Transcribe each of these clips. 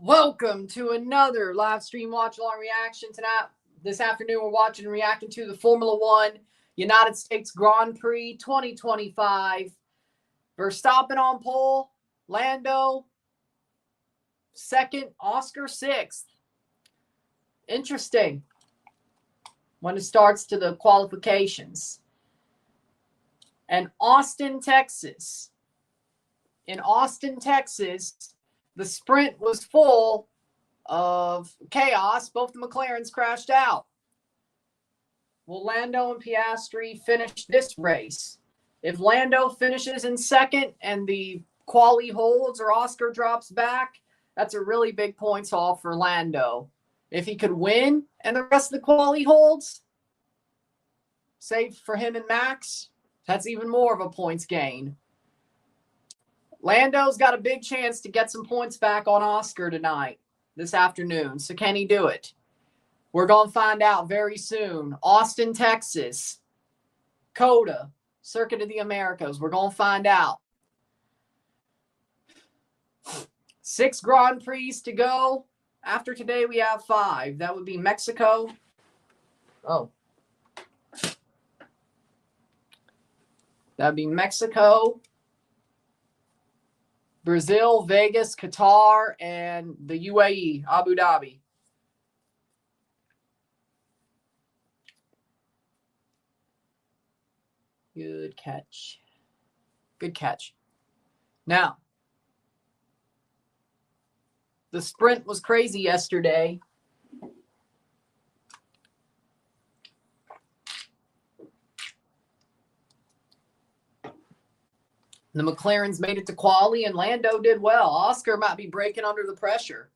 Welcome to another live stream watch-along reaction tonight. This afternoon, we're watching and reacting to the Formula One United States Grand Prix 2025. Verstappen on pole, Lando second, Oscar sixth. Interesting when it starts to the qualifications. And Austin, Texas. In Austin, Texas, the sprint was full of chaos. Both the McLarens crashed out. Will Lando and Piastri finish this race? If Lando finishes in second and the quali holds or Oscar drops back, that's a really big points haul for Lando. If he could win and the rest of the quali holds, save for him and Max, that's even more of a points gain. Lando's got a big chance to get some points back on Oscar tonight, this afternoon. So can he do it? We're going to find out very soon. Austin, Texas. COTA, Circuit of the Americas. We're going to find out. 6 Grand Prix to go. After today, we have 5. That would be Mexico. Oh. That would be Mexico, Brazil, Vegas, Qatar, and the UAE, Abu Dhabi. Good catch. Good catch. Now, the sprint was crazy yesterday. The McLarens made it to quali, and Lando did well. Oscar might be breaking under the pressure.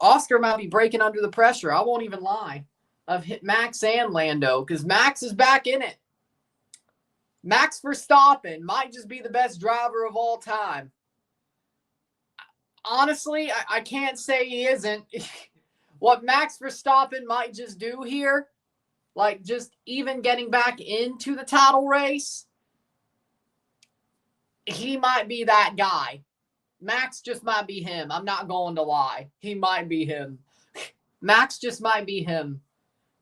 Oscar might be breaking under the pressure. I won't even lie. I've hit Max and Lando because Max is back in it. Max Verstappen might just be the best driver of all time. Honestly, I can't say he isn't. What Max Verstappen might just do here, like just even getting back into the title race, he might be that guy. Max just might be him. I'm not going to lie. He might be him. Max just might be him.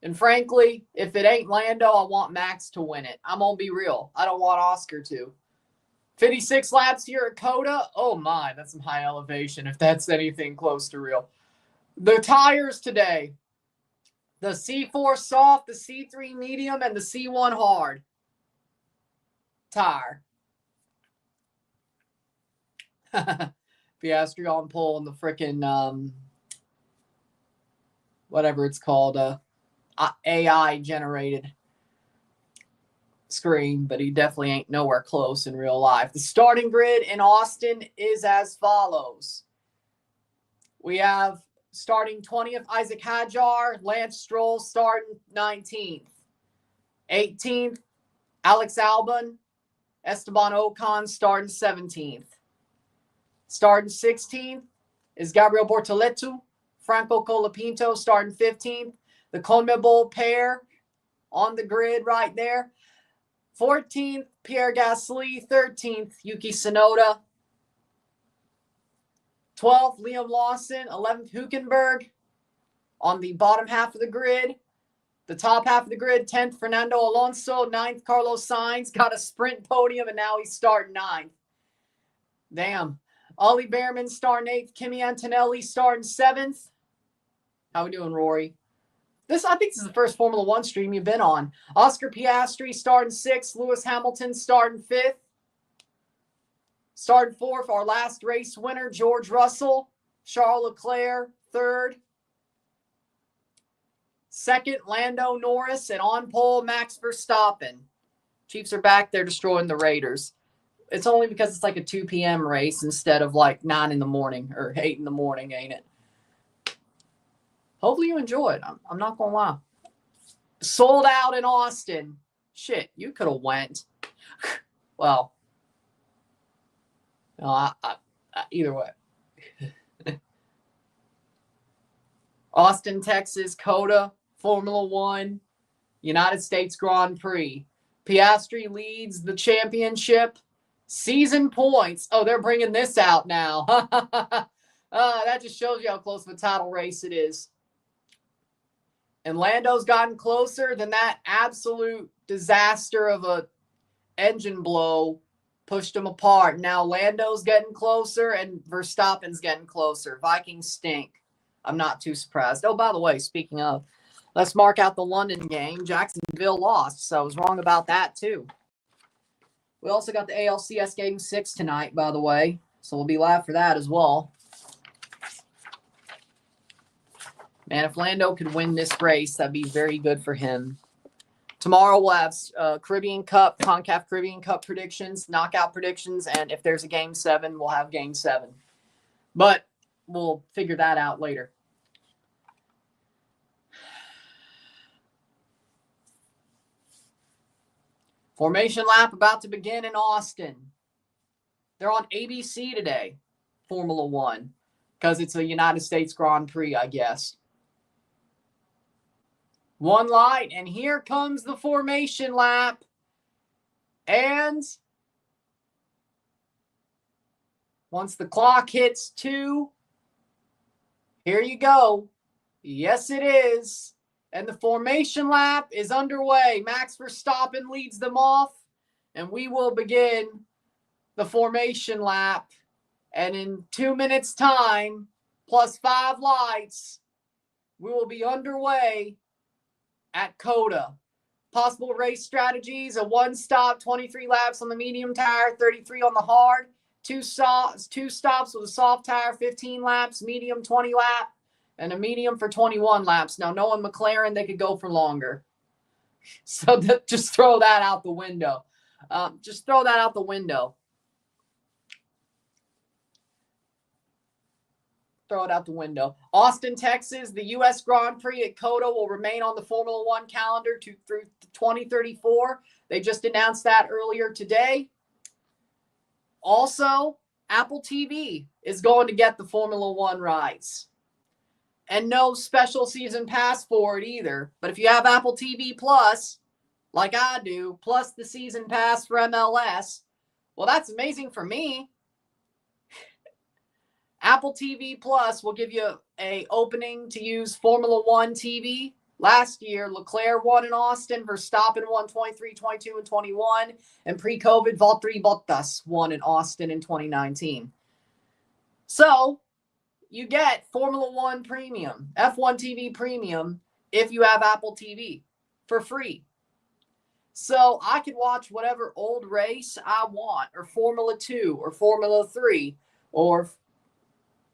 And frankly, if it ain't Lando, I want Max to win it. I'm going to be real. I don't want Oscar to. 56 laps here at COTA. Oh my, that's some high elevation if that's anything close to real. The tires today. The C4 soft, the C3 medium, and the C1 hard tire. Piastri on pole in the frickin' whatever it's called, AI generated screen, but he definitely ain't nowhere close in real life. The starting grid in Austin is as follows. We have starting 20th, Isaac Hadjar, Lance Stroll starting 19th. 18th, Alex Albon, Esteban Ocon starting 17th. Starting 16th is Gabriel Bortoletu, Franco Colapinto starting 15th. The CONMEBOL pair on the grid right there. 14th, Pierre Gasly. 13th, Yuki Tsunoda. 12th, Liam Lawson. 11th, Hülkenberg on the bottom half of the grid. The top half of the grid, 10th, Fernando Alonso. 9th, Carlos Sainz. Got a sprint podium, and now he's starting 9th. Damn. Ollie Behrman starting 8th. Kimi Antonelli starting 7th. How we doing, Rory? I think this is the first Formula One stream you've been on. Oscar Piastri starting 6th. Lewis Hamilton starting 5th. Starting 4th, our last race winner, George Russell. Charles Leclerc, 3rd. 2nd, Lando Norris. And on pole, Max Verstappen. Chiefs are back there destroying the Raiders. It's only because it's like a 2 p.m. race instead of like 9 in the morning or 8 in the morning, ain't it? Hopefully you enjoy it. I'm not going to lie. Sold out in Austin. Shit, you could have went. Well, no, either way. Austin, Texas, COTA, Formula One, United States Grand Prix. Piastri leads the championship. Season points. Oh, they're bringing this out now. that just shows you how close of a title race it is. And Lando's gotten closer than that absolute disaster of a engine blow pushed them apart. Now Lando's getting closer and Verstappen's getting closer. Vikings stink. I'm not too surprised. Oh, by the way, speaking of, let's mark out the London game. Jacksonville lost, so I was wrong about that too. We also got the ALCS Game 6 tonight, by the way, so we'll be live for that as well. Man, if Lando could win this race, that'd be very good for him. Tomorrow we'll have Caribbean Cup, CONCACAF Caribbean Cup predictions, knockout predictions, and if there's a Game 7, we'll have Game 7. But we'll figure that out later. Formation lap about to begin in Austin. They're on ABC today, Formula One, because it's a United States Grand Prix, I guess. One light, and here comes the formation lap. And once the clock hits 2, here you go. Yes, it is. And the formation lap is underway. Max Verstappen leads them off, and we will begin the formation lap. And in 2 minutes' time, plus 5 lights, we will be underway at COTA. Possible race strategies: a 1-stop, 23 laps on the medium tire, 33 on the hard. 2 stops with a soft tire, 15 laps, medium 20 lap, and a medium for 21 laps. Now, knowing McLaren, they could go for longer. So just throw that out the window. Just throw that out the window. Throw it out the window. Austin, Texas, the U.S. Grand Prix at COTA will remain on the Formula One calendar through 2034. They just announced that earlier today. Also, Apple TV is going to get the Formula One rights. And no special season pass for it either. But if you have Apple TV Plus, like I do, plus the season pass for MLS, well, that's amazing for me. Apple TV Plus will give you an opening to use Formula One TV. Last year, Leclerc won in Austin, Verstappen won 23, 22, and 21, and pre-COVID, Valtteri Bottas won in Austin in 2019. So, you get Formula One Premium, F1 TV Premium, if you have Apple TV for free. So, I could watch whatever old race I want, or Formula 2, or Formula 3, or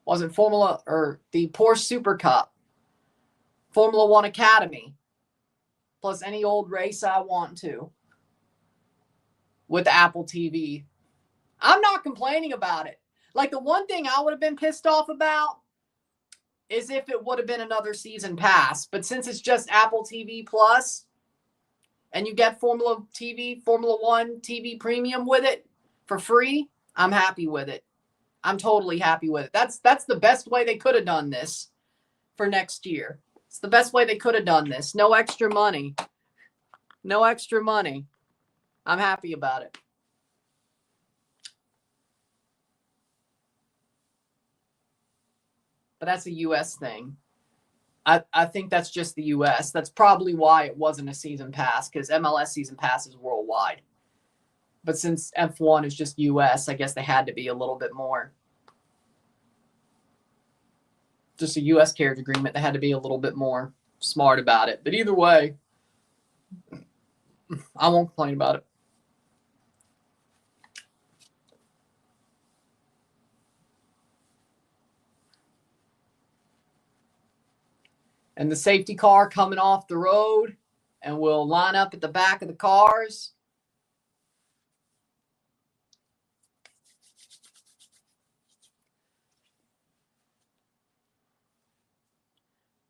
wasn't Formula or the Porsche Super Cup, Formula One Academy, plus any old race I want to with Apple TV. I'm not complaining about it. Like, the one thing I would have been pissed off about is if it would have been another season pass. But since it's just Apple TV Plus and you get Formula One TV Premium with it for free, I'm happy with it. I'm totally happy with it. That's the best way they could have done this for next year. It's the best way they could have done this. No extra money. No extra money. I'm happy about it. But that's a U.S. thing. I think that's just the U.S. That's probably why it wasn't a season pass, because MLS season pass is worldwide. But since F1 is just U.S., I guess they had to be a little bit more. Just a U.S. carriage agreement. They had to be a little bit more smart about it. But either way, I won't complain about it. And the safety car coming off the road, and we'll line up at the back of the cars.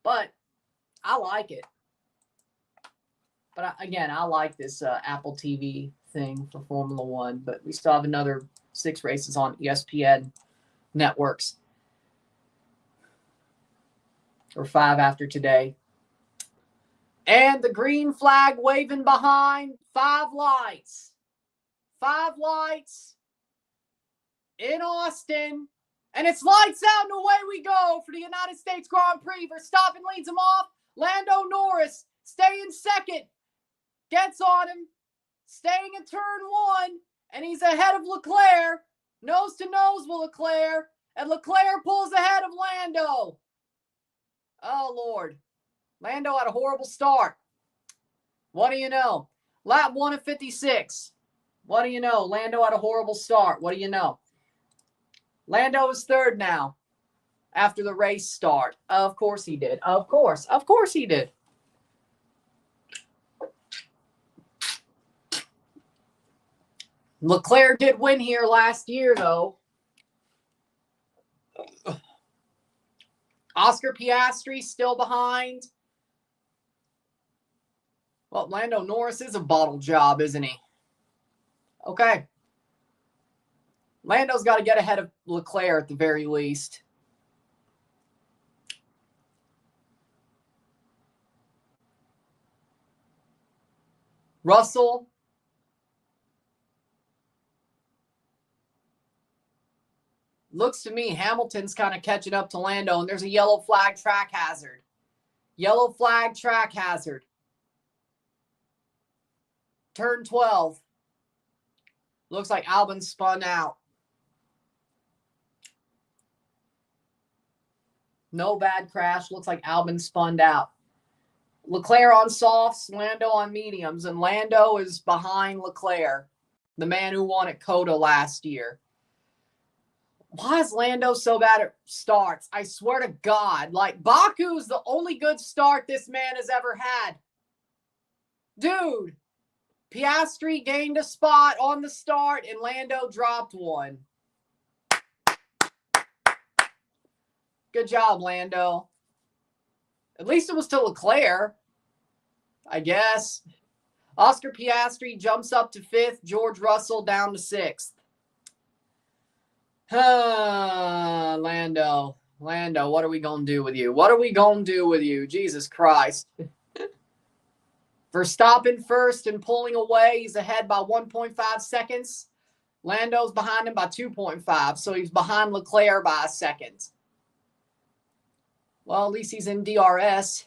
But I like it. But again, I like this Apple TV thing for Formula One. But we still have another 6 races on ESPN networks. Or 5 after today. And the green flag waving behind. 5 lights. 5 lights in Austin And it's lights out and away we go for the United States Grand Prix. Verstappen leads him off. Lando Norris staying second. Gets on him. Staying in turn 1. And he's ahead of Leclerc. Nose to nose with Leclerc. And Leclerc pulls ahead of Lando. Oh, Lord. Lando had a horrible start. What do you know? Lap 1 of 56. What do you know? Lando had a horrible start. What do you know? Lando is third now after the race start. Of course he did. Of course. Of course he did. Leclerc did win here last year, though. Oscar Piastri still behind. Well, Lando Norris is a bottle job, isn't he? Okay. Lando's got to get ahead of Leclerc at the very least. Russell. Looks to me Hamilton's kind of catching up to Lando, and there's a yellow flag track hazard. Yellow flag track hazard. Turn 12. Looks like Albon spun out. No bad crash. Looks like Albon spun out. Leclerc on softs, Lando on mediums, and Lando is behind Leclerc, the man who won at Coda last year. Why is Lando so bad at starts? I swear to God, like Baku is the only good start this man has ever had. Dude, Piastri gained a spot on the start and Lando dropped one. Good job, Lando. At least it was to Leclerc, I guess. Oscar Piastri jumps up to 5th. George Russell down to 6th. Lando, what are we going to do with you? What are we going to do with you? Jesus Christ. Verstappen first and pulling away. He's ahead by 1.5 seconds. Lando's behind him by 2.5, so he's behind Leclerc by a second. Well, at least he's in DRS.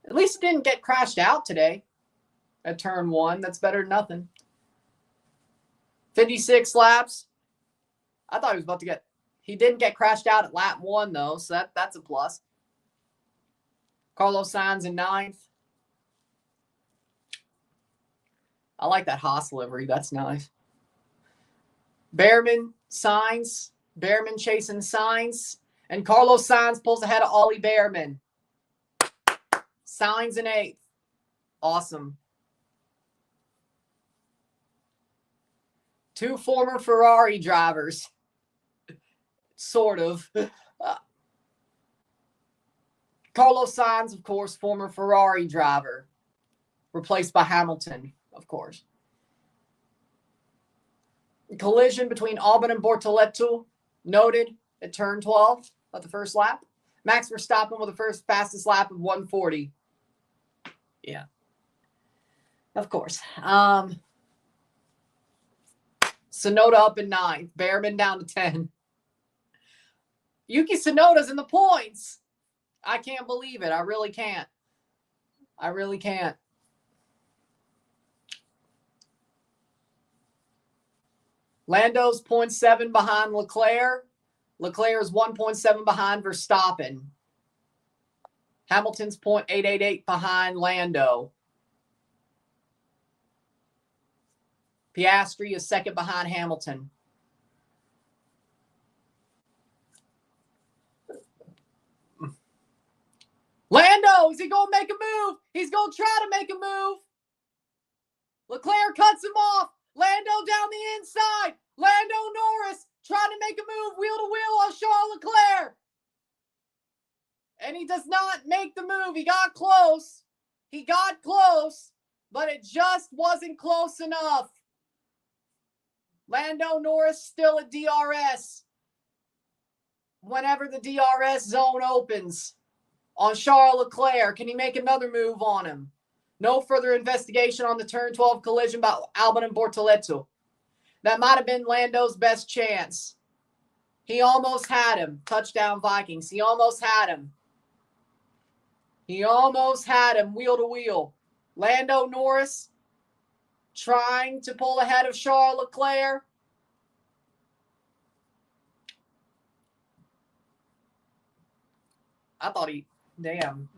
At least he didn't get crashed out today at turn 1. That's better than nothing. 56 laps. I thought he was about to get... He didn't get crashed out at lap 1, though, so that's a plus. Carlos Sainz in 9th. I like that Haas livery. That's nice. Behrman, Sainz. Behrman chasing Sainz. And Carlos Sainz pulls ahead of Ollie Behrman. Sainz in 8th. Awesome. 2 former Ferrari drivers. Sort of. Carlos Sainz, of course, former Ferrari driver. Replaced by Hamilton, of course. Collision between Albon and Bortoleto. Noted at turn 12 of the first lap. Max Verstappen with the first fastest lap of 140. Yeah. Of course. Tsunoda up in 9th. Behrman down to 10. Yuki Tsunoda's in the points. I can't believe it. I really can't. I really can't. Lando's 0.7 behind Leclerc. Leclerc is 1.7 behind Verstappen. Hamilton's 0.888 behind Lando. Piastri is second behind Hamilton. Lando, is he going to make a move? He's going to try to make a move. Leclerc cuts him off. Lando down the inside. Lando Norris trying to make a move wheel to wheel on Charles Leclerc. And he does not make the move. He got close. He got close, but it just wasn't close enough. Lando Norris still at DRS. Whenever the DRS zone opens on Charles Leclerc, can he make another move on him? No further investigation on the turn 12 collision by Albon and Bortoleto. That might have been Lando's best chance. He almost had him. Touchdown Vikings. He almost had him. He almost had him wheel to wheel. Lando Norris trying to pull ahead of Charles Leclerc. I thought he, damn.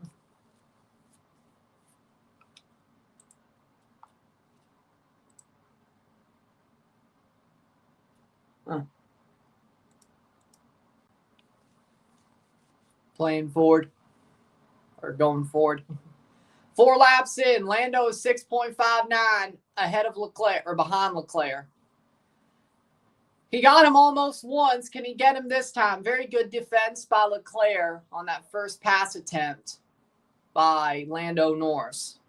Huh. Playing forward or going forward. 4 laps in, Lando is 6.59 ahead of Leclerc or behind Leclerc. He got him almost once. Can he get him this time? Very good defense by Leclerc on that first pass attempt by Lando Norris.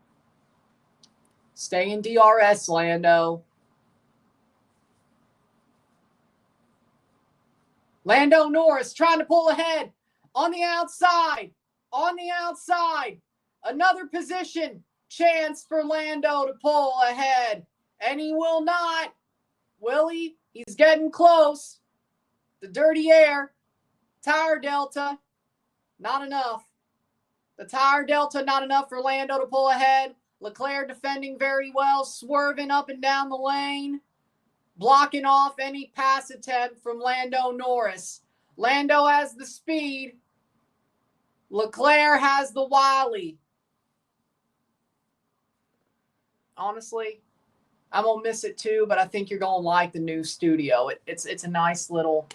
Stay in DRS, Lando. Lando Norris trying to pull ahead on the outside. On the outside. Another position chance for Lando to pull ahead. And he will not. Will he? He's getting close. The dirty air. Tire delta. Not enough. The tire delta not enough for Lando to pull ahead. Leclerc defending very well. Swerving up and down the lane. Blocking off any pass attempt from Lando Norris. Lando has the speed. Leclerc has the wily. Honestly, I'm going to miss it too, but I think you're going to like the new studio. It's a nice little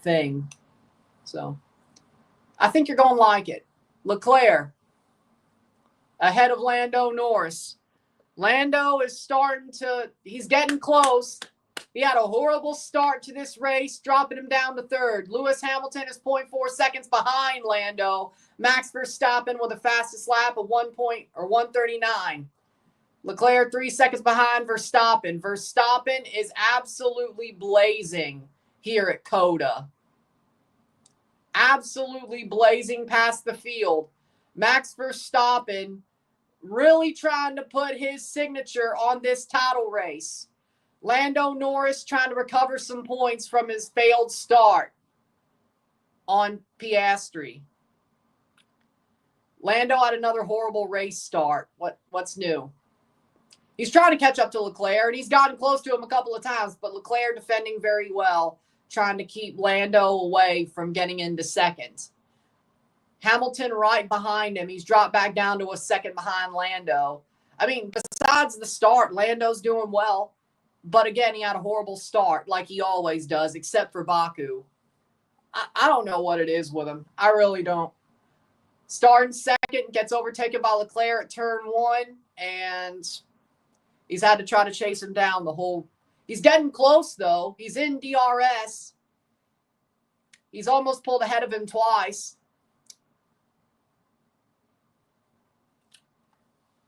thing. So I think you're going to like it. Leclerc ahead of Lando Norris. Lando is he's getting close. He had a horrible start to this race, dropping him down to third. Lewis Hamilton is 0.4 seconds behind Lando. Max Verstappen with the fastest lap of 1:39. Leclerc 3 seconds behind Verstappen. Verstappen is absolutely blazing here at COTA. Absolutely blazing past the field. Max Verstappen really trying to put his signature on this title race. Lando Norris trying to recover some points from his failed start on Piastri. Lando had another horrible race start. What's new? He's trying to catch up to Leclerc, and he's gotten close to him a couple of times, but Leclerc defending very well, trying to keep Lando away from getting into second. Hamilton right behind him. He's dropped back down to a second behind Lando. I mean, besides the start, Lando's doing well. But again, he had a horrible start like he always does, except for Baku. I don't know what it is with him. I really don't. Starting second, gets overtaken by Leclerc at turn 1, and he's had to try to chase him down the whole. He's getting close, though. He's in DRS. He's almost pulled ahead of him twice.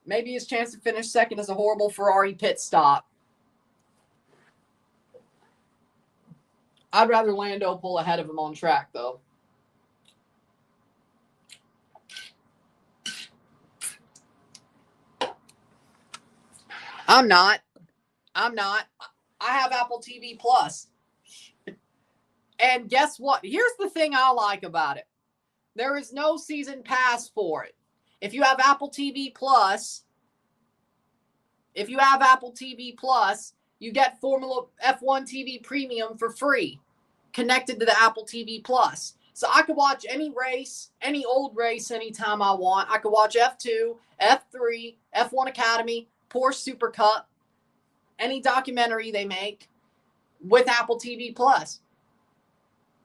Maybe his chance to finish second is a horrible Ferrari pit stop. I'd rather Lando pull ahead of him on track, though. I'm not. I have Apple TV Plus. And guess what? Here's the thing I like about it. There is no season pass for it. If you have Apple TV Plus, you get Formula F1 TV Premium for free, connected to the Apple TV Plus. So I could watch any race, any old race, anytime I want. I could watch F2, F3, F1 Academy, Porsche Super Cup, any documentary they make with Apple TV Plus.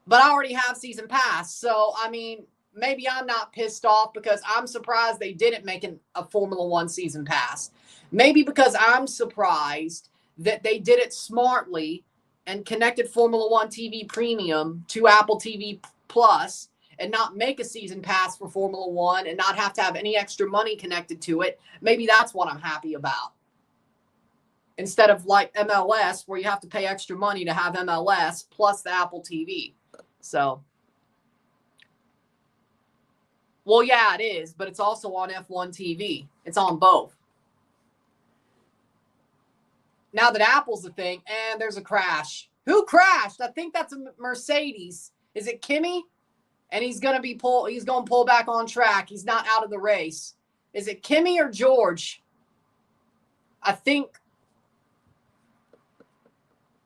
But I already have season pass. So, I mean, maybe I'm not pissed off because I'm surprised they didn't make a Formula One season pass. Maybe because I'm surprised that they did it smartly and connected Formula One TV Premium to Apple TV Plus and not make a season pass for Formula One and not have to have any extra money connected to it. Maybe that's what I'm happy about. Instead of like MLS, where you have to pay extra money to have MLS plus the Apple TV. So, well, yeah, it is, but it's also on F1 TV. It's on both. now that Apple's the thing, and there's a crash. Who crashed? I think that's a Mercedes. Is it Kimi? And he's going to pull back on track. He's not out of the race. Is it Kimi or George? I think,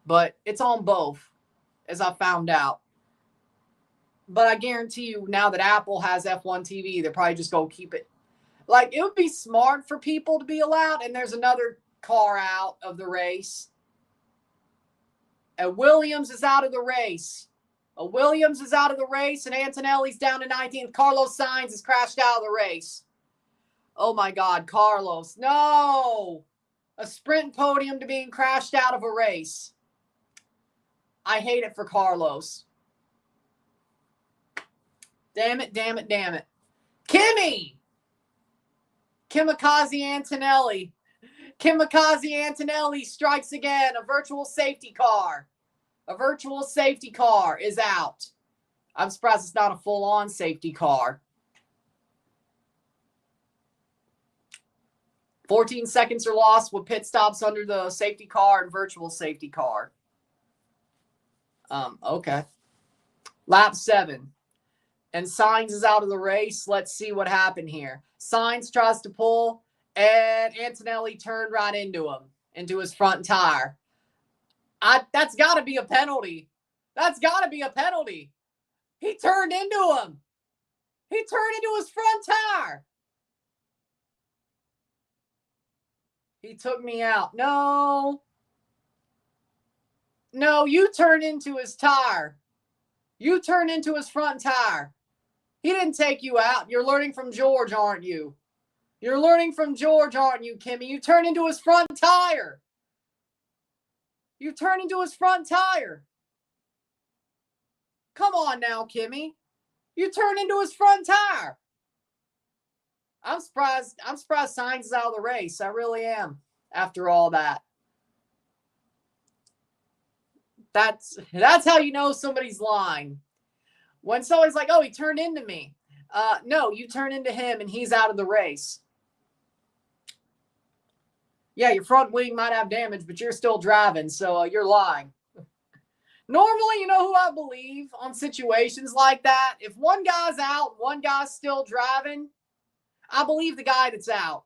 but it's on both, as I found out. But I guarantee you, now that Apple has F1 TV, they're probably just going to keep it. Like, it would be smart for people to be allowed, and there's another car out of the race. And Williams is out of the race. Williams is out of the race, and Antonelli's down to 19th. Carlos Sainz has crashed out of the race. Oh, my God, Carlos. No! A sprint podium to being crashed out of a race. I hate it for Carlos. Damn it, damn it, damn it. Kimi! Kamikaze Antonelli. Kamikaze Antonelli strikes again. A virtual safety car. A virtual safety car is out. I'm surprised it's not a full-on safety car. 14 seconds are lost with pit stops under the safety car and virtual safety car. Okay. Lap 7. And Sainz is out of the race. Let's see what happened here. Sainz tries to pull, and Antonelli turned right into him, into his front tire. That's got to be a penalty. That's got to be a penalty. He turned into him. He turned into his front tire. He took me out. No. No, you turned into his tire. You turned into his front tire. He didn't take you out. You're learning from George, aren't you? You're learning from George, aren't you, Kimi? You turned into his front tire. You turned into his front tire. Come on now, Kimi. You turned into his front tire. I'm surprised Sainz is out of the race. I really am, after all that. That's how you know somebody's lying. When somebody's like, oh, he turned into me. No, you turn into him and he's out of the race. Yeah, your front wing might have damage, but you're still driving, so you're lying. Normally, you know who I believe on situations like that? If one guy's out, one guy's still driving, I believe the guy that's out.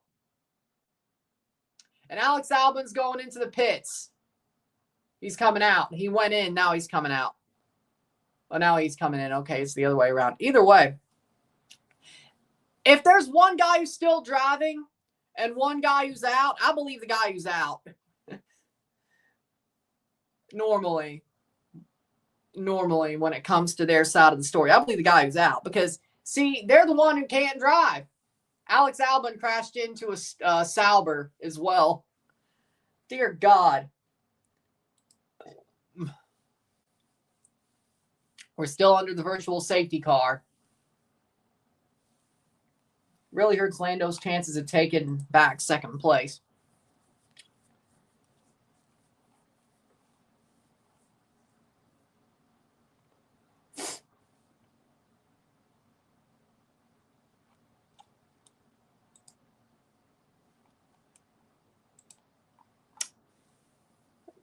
And Alex Albon's going into the pits. He's coming out. He went in, now he's coming out. Oh, now he's coming in. Okay, it's the other way around. Either way, if there's one guy who's still driving and one guy who's out, I believe the guy who's out. Normally, when it comes to their side of the story, I believe the guy who's out. Because, see, they're the one who can't drive. Alex Albon crashed into a Sauber as well. Dear God. We're still under the virtual safety car. Really hurts Lando's chances of taking back second place.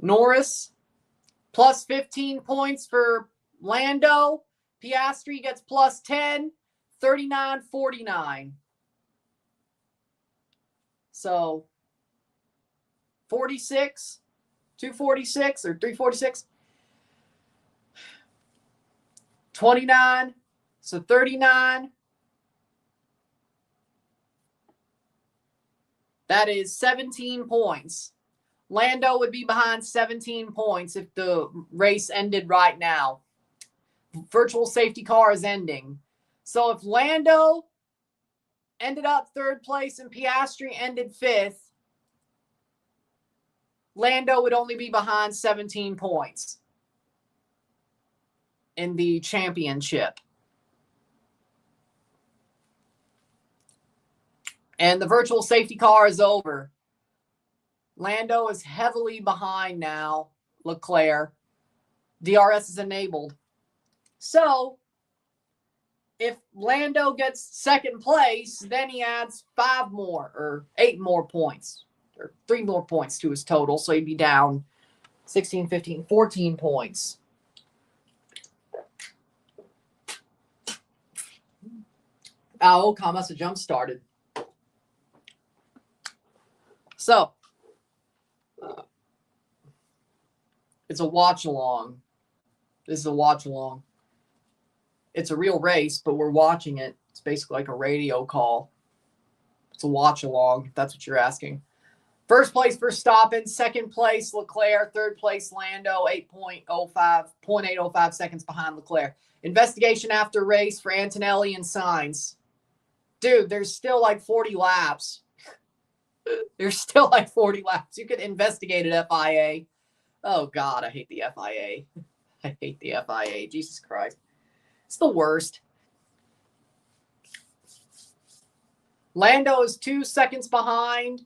Norris, plus 15 points for Lando. Piastri gets plus 10, 39-49. So 46, 246 or 346. 29, so 39. That is 17 points. Lando would be behind 17 points if the race ended right now. Virtual safety car is ending. So if Lando ended up third place and Piastri ended fifth, Lando would only be behind 17 points in the championship. And the virtual safety car is over. Lando is heavily behind now, Leclerc. DRS is enabled. So, if Lando gets second place, then he adds 8 more points. or 3 more points to his total. So he'd be down 16, 15, 14 points. Ocon must have jump started. So, it's a watch along. This is a watch along. It's a real race, but we're watching it. It's basically like a radio call. It's a watch along, if that's what you're asking. First place Verstappen, second place Leclerc, third place Lando, 0.805 seconds behind Leclerc. Investigation after race for Antonelli and Sainz. Dude, there's still like 40 laps. There's still like 40 laps. You could investigate it, FIA. Oh, God, I hate the FIA. I hate the FIA. Jesus Christ. It's the worst. Lando is 2 seconds behind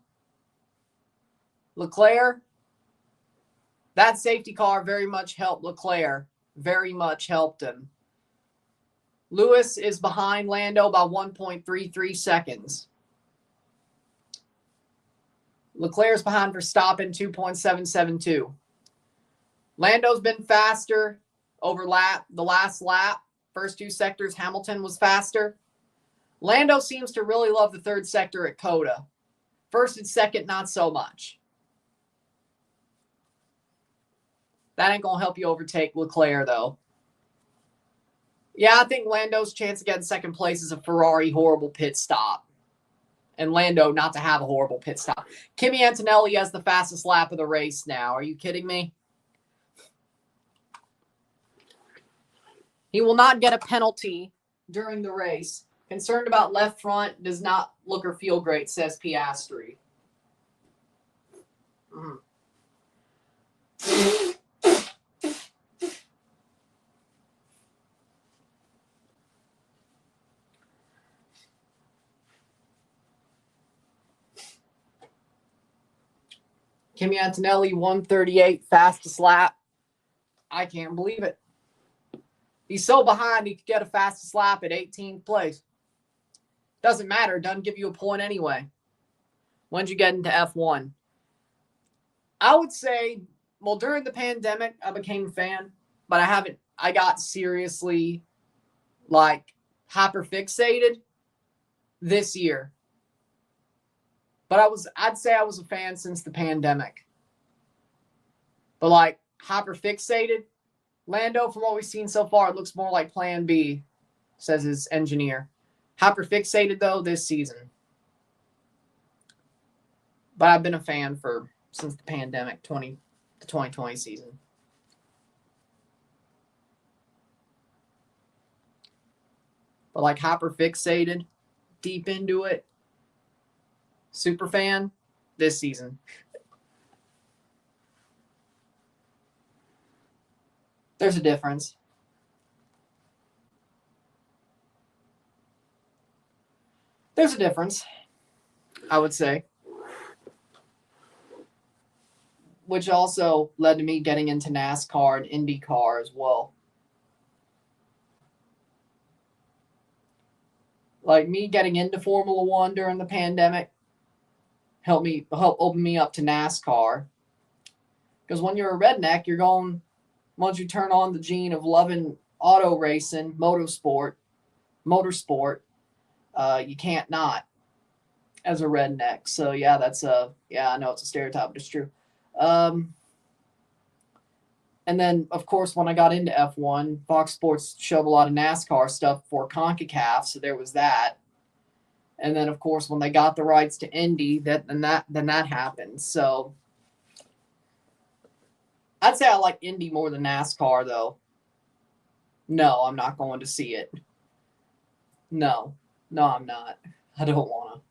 Leclerc. That safety car very much helped Leclerc. Very much helped him. Lewis is behind Lando by 1.33 seconds. Leclerc's behind Verstappen 2.772. Lando's been faster over the last lap. First 2 sectors, Hamilton was faster. Lando seems to really love the third sector at Coda. First and second, not so much. That ain't going to help you overtake Leclerc, though. Yeah, I think Lando's chance of getting second place is a Ferrari horrible pit stop. And Lando not to have a horrible pit stop. Kimi Antonelli has the fastest lap of the race now. Are you kidding me? He will not get a penalty during the race. Concerned about left front, does not look or feel great, says Piastri. Kimi Antonelli, 138, fastest lap. I can't believe it. He's so behind, he could get a fastest lap at 18th place. Doesn't matter. Doesn't give you a point anyway. When'd you get into F1? I would say, well, during the pandemic, I became a fan, but I got seriously, like, hyper-fixated this year. But I'd say I was a fan since the pandemic. But, like, hyper-fixated, Lando, from what we've seen so far, it looks more like Plan B, says his engineer. Hyper-fixated, though, this season. But I've been a fan since the pandemic, the 2020 season. But, like, hyper-fixated, deep into it, super fan, this season. There's a difference. There's a difference, I would say. Which also led to me getting into NASCAR and IndyCar as well. Like, me getting into Formula One during the pandemic helped open me up to NASCAR. Because when you're a redneck, once you turn on the gene of loving auto racing, motorsport, you can't not as a redneck. So yeah, I know it's a stereotype, but it's true. And then, of course, when I got into F1, Fox Sports showed a lot of NASCAR stuff for CONCACAF, so there was that. And then, of course, when they got the rights to Indy, then that happened. So I'd say I like Indy more than NASCAR, though. No, I'm not going to see it. No, I'm not. I don't want to.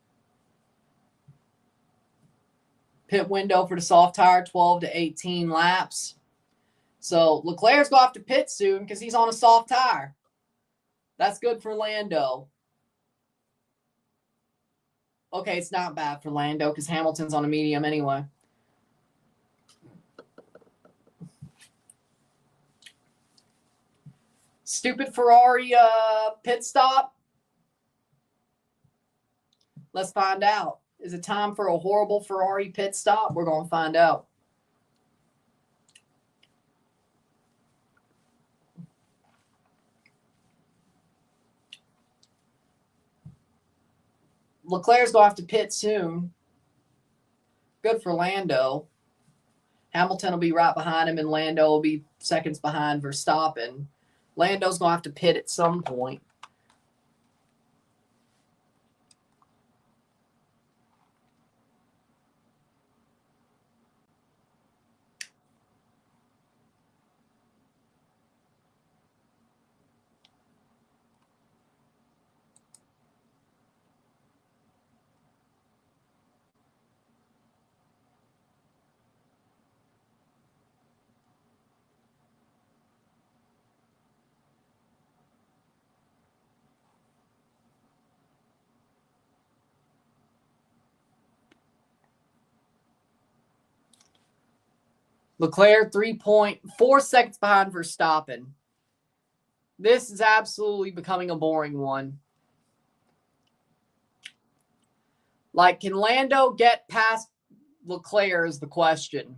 Pit window for the soft tire, 12 to 18 laps. So Leclerc's going to have to pit soon because he's on a soft tire. That's good for Lando. Okay, it's not bad for Lando because Hamilton's on a medium anyway. Stupid Ferrari pit stop. Let's find out. Is it time for a horrible Ferrari pit stop? We're going to find out. Leclerc's going to have to pit soon. Good for Lando. Hamilton will be right behind him, and Lando will be seconds behind Verstappen. Lando's going to have to pit at some point. Leclerc 3.4 seconds behind Verstappen. This is absolutely becoming a boring one. Like, can Lando get past Leclerc is the question.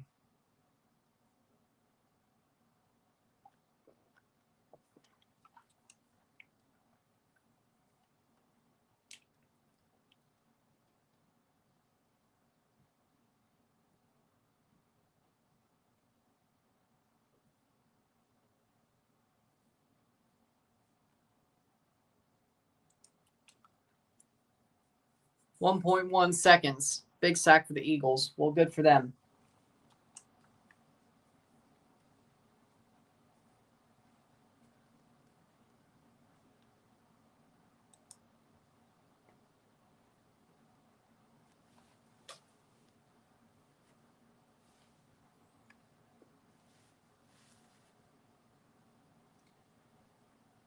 .1 seconds. Big sack for the Eagles. Well, good for them.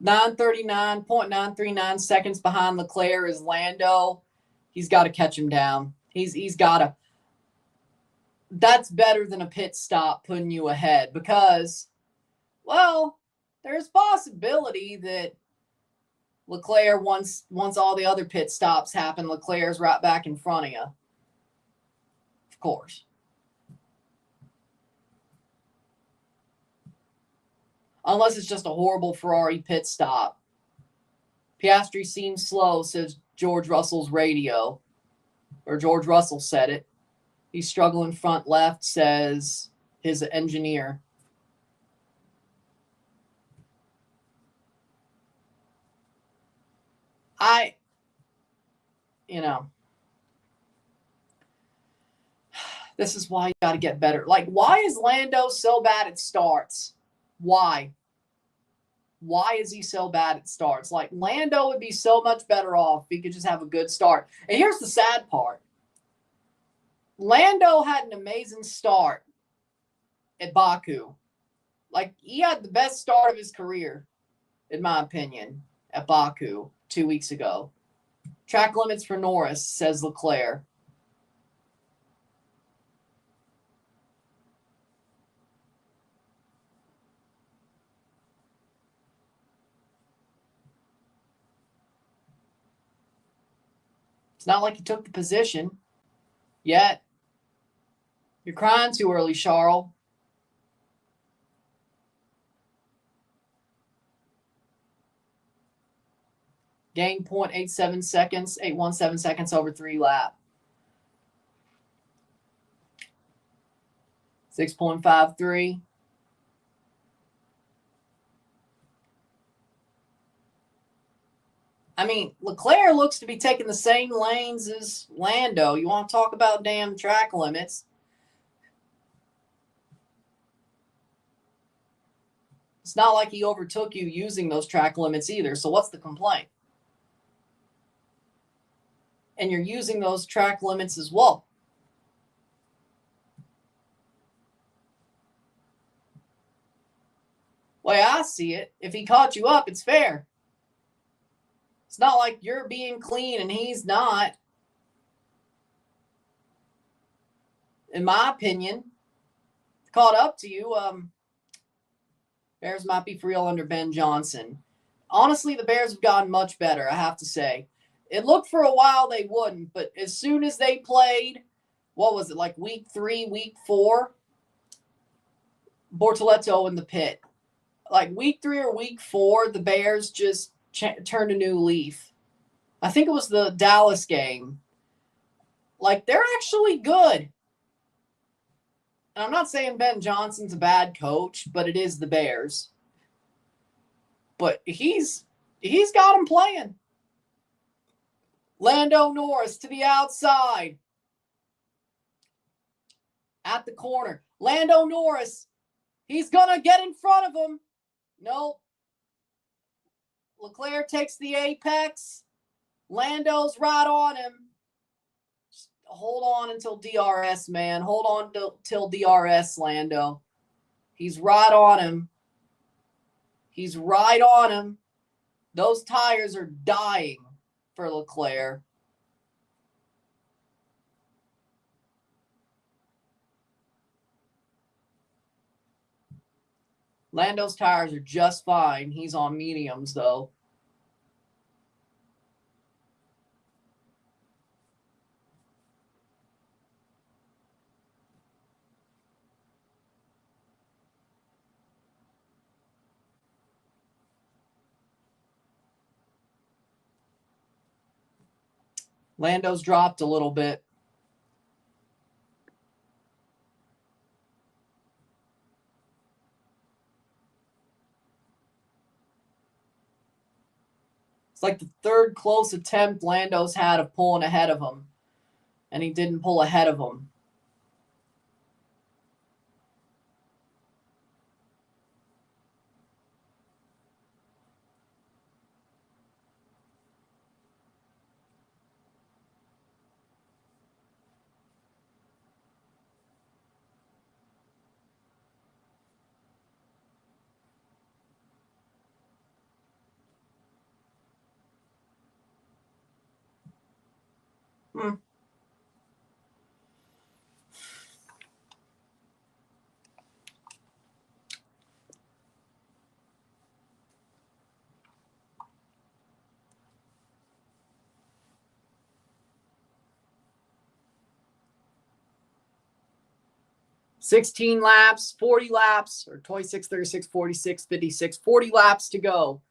.939 seconds behind Leclerc is Lando. He's got to catch him down. He's got to. That's better than a pit stop putting you ahead because, well, there's possibility that Leclerc, once all the other pit stops happen, Leclerc's right back in front of you. Of course. Unless it's just a horrible Ferrari pit stop. Piastri seems slow, says George Russell's radio. Or George Russell said it. He's struggling front left, says his engineer. This is why you got to get better. Like, why is Lando so bad at starts? Why? Why is he so bad at starts? Like, Lando would be so much better off if he could just have a good start. And here's the sad part. Lando had an amazing start at Baku. Like, he had the best start of his career, in my opinion, at Baku 2 weeks ago. Track limits for Norris, says Leclerc. It's not like he took the position yet. You're crying too early, Charles. Gain 0.87 seconds, 817 seconds over 3 lap. 6.53. I mean, Leclerc looks to be taking the same lanes as Lando. You want to talk about damn track limits? It's not like he overtook you using those track limits either. So what's the complaint? And you're using those track limits as well. Way I see it, if he caught you up, it's fair. It's not like you're being clean and he's not. In my opinion, caught up to you. Bears might be for real under Ben Johnson. Honestly, the Bears have gotten much better, I have to say. It looked for a while they wouldn't, but as soon as they played, what was it, like week 3, week 4? Bortoleto in the pit. Like week 3 or week 4, the Bears just turned a new leaf. I think it was the Dallas game. Like, they're actually good. And I'm not saying Ben Johnson's a bad coach, but it is the Bears. But he's got them playing. Lando Norris to the outside. At the corner. Lando Norris. He's going to get in front of him. Nope. Leclerc takes the apex. Lando's right on him. Just hold on until DRS, man. Hold on till DRS, Lando. He's right on him. He's right on him. Those tires are dying for Leclerc. Lando's tires are just fine. He's on mediums, though. Lando's dropped a little bit. It's like the third close attempt Lando's had of pulling ahead of him. And he didn't pull ahead of him. Hmm. $16 laps, 40 laps, or 26, 36, 46, 56, 40 laps to go.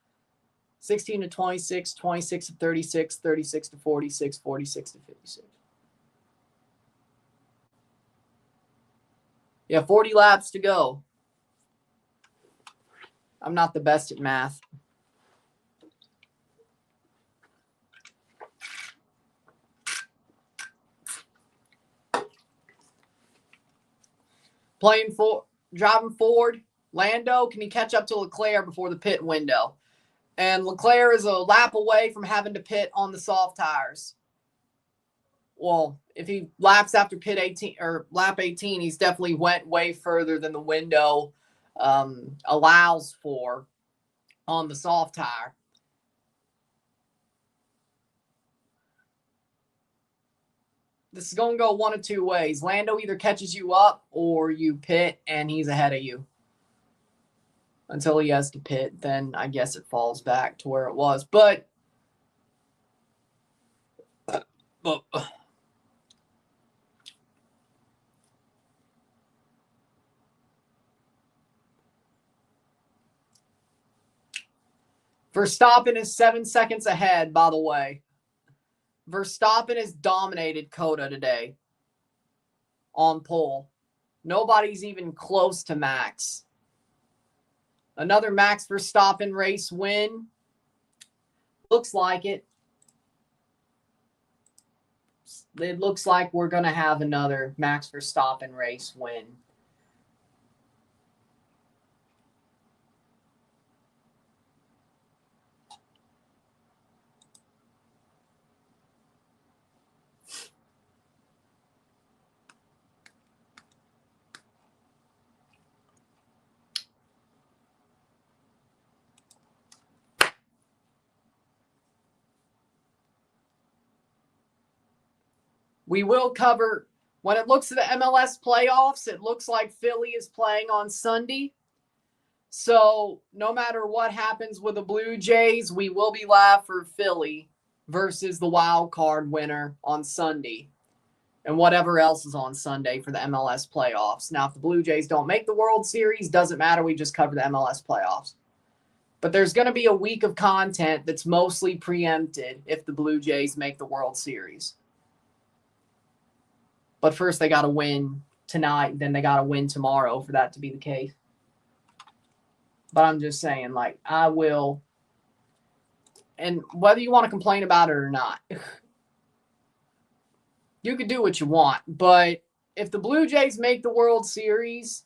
16 to 26, 26 to 36, 36 to 46, 46 to 56. Yeah, 40 laps to go. I'm not the best at math. Driving forward. Lando, can he catch up to Leclerc before the pit window? And Leclerc is a lap away from having to pit on the soft tires. Well, if he laps after pit 18 or lap 18, he's definitely went way further than the window allows for on the soft tire. This is going to go one of two ways. Lando either catches you up or you pit and he's ahead of you. Until he has to pit, then I guess it falls back to where it was. But Verstappen is 7 seconds ahead, by the way. Verstappen has dominated COTA today on pole. Nobody's even close to Max. Another Max Verstappen race win. Looks like it. It looks like we're going to have another Max Verstappen race win. We will cover, when it looks at the MLS playoffs, it looks like Philly is playing on Sunday. So no matter what happens with the Blue Jays, we will be live for Philly versus the wild card winner on Sunday and whatever else is on Sunday for the MLS playoffs. Now, if the Blue Jays don't make the World Series, doesn't matter. We just cover the MLS playoffs. But there's going to be a week of content that's mostly preempted if the Blue Jays make the World Series. But first, they got to win tonight, then they got to win tomorrow for that to be the case. But I'm just saying, like, I will, and whether you want to complain about it or not, you can do what you want. But if the Blue Jays make the World Series,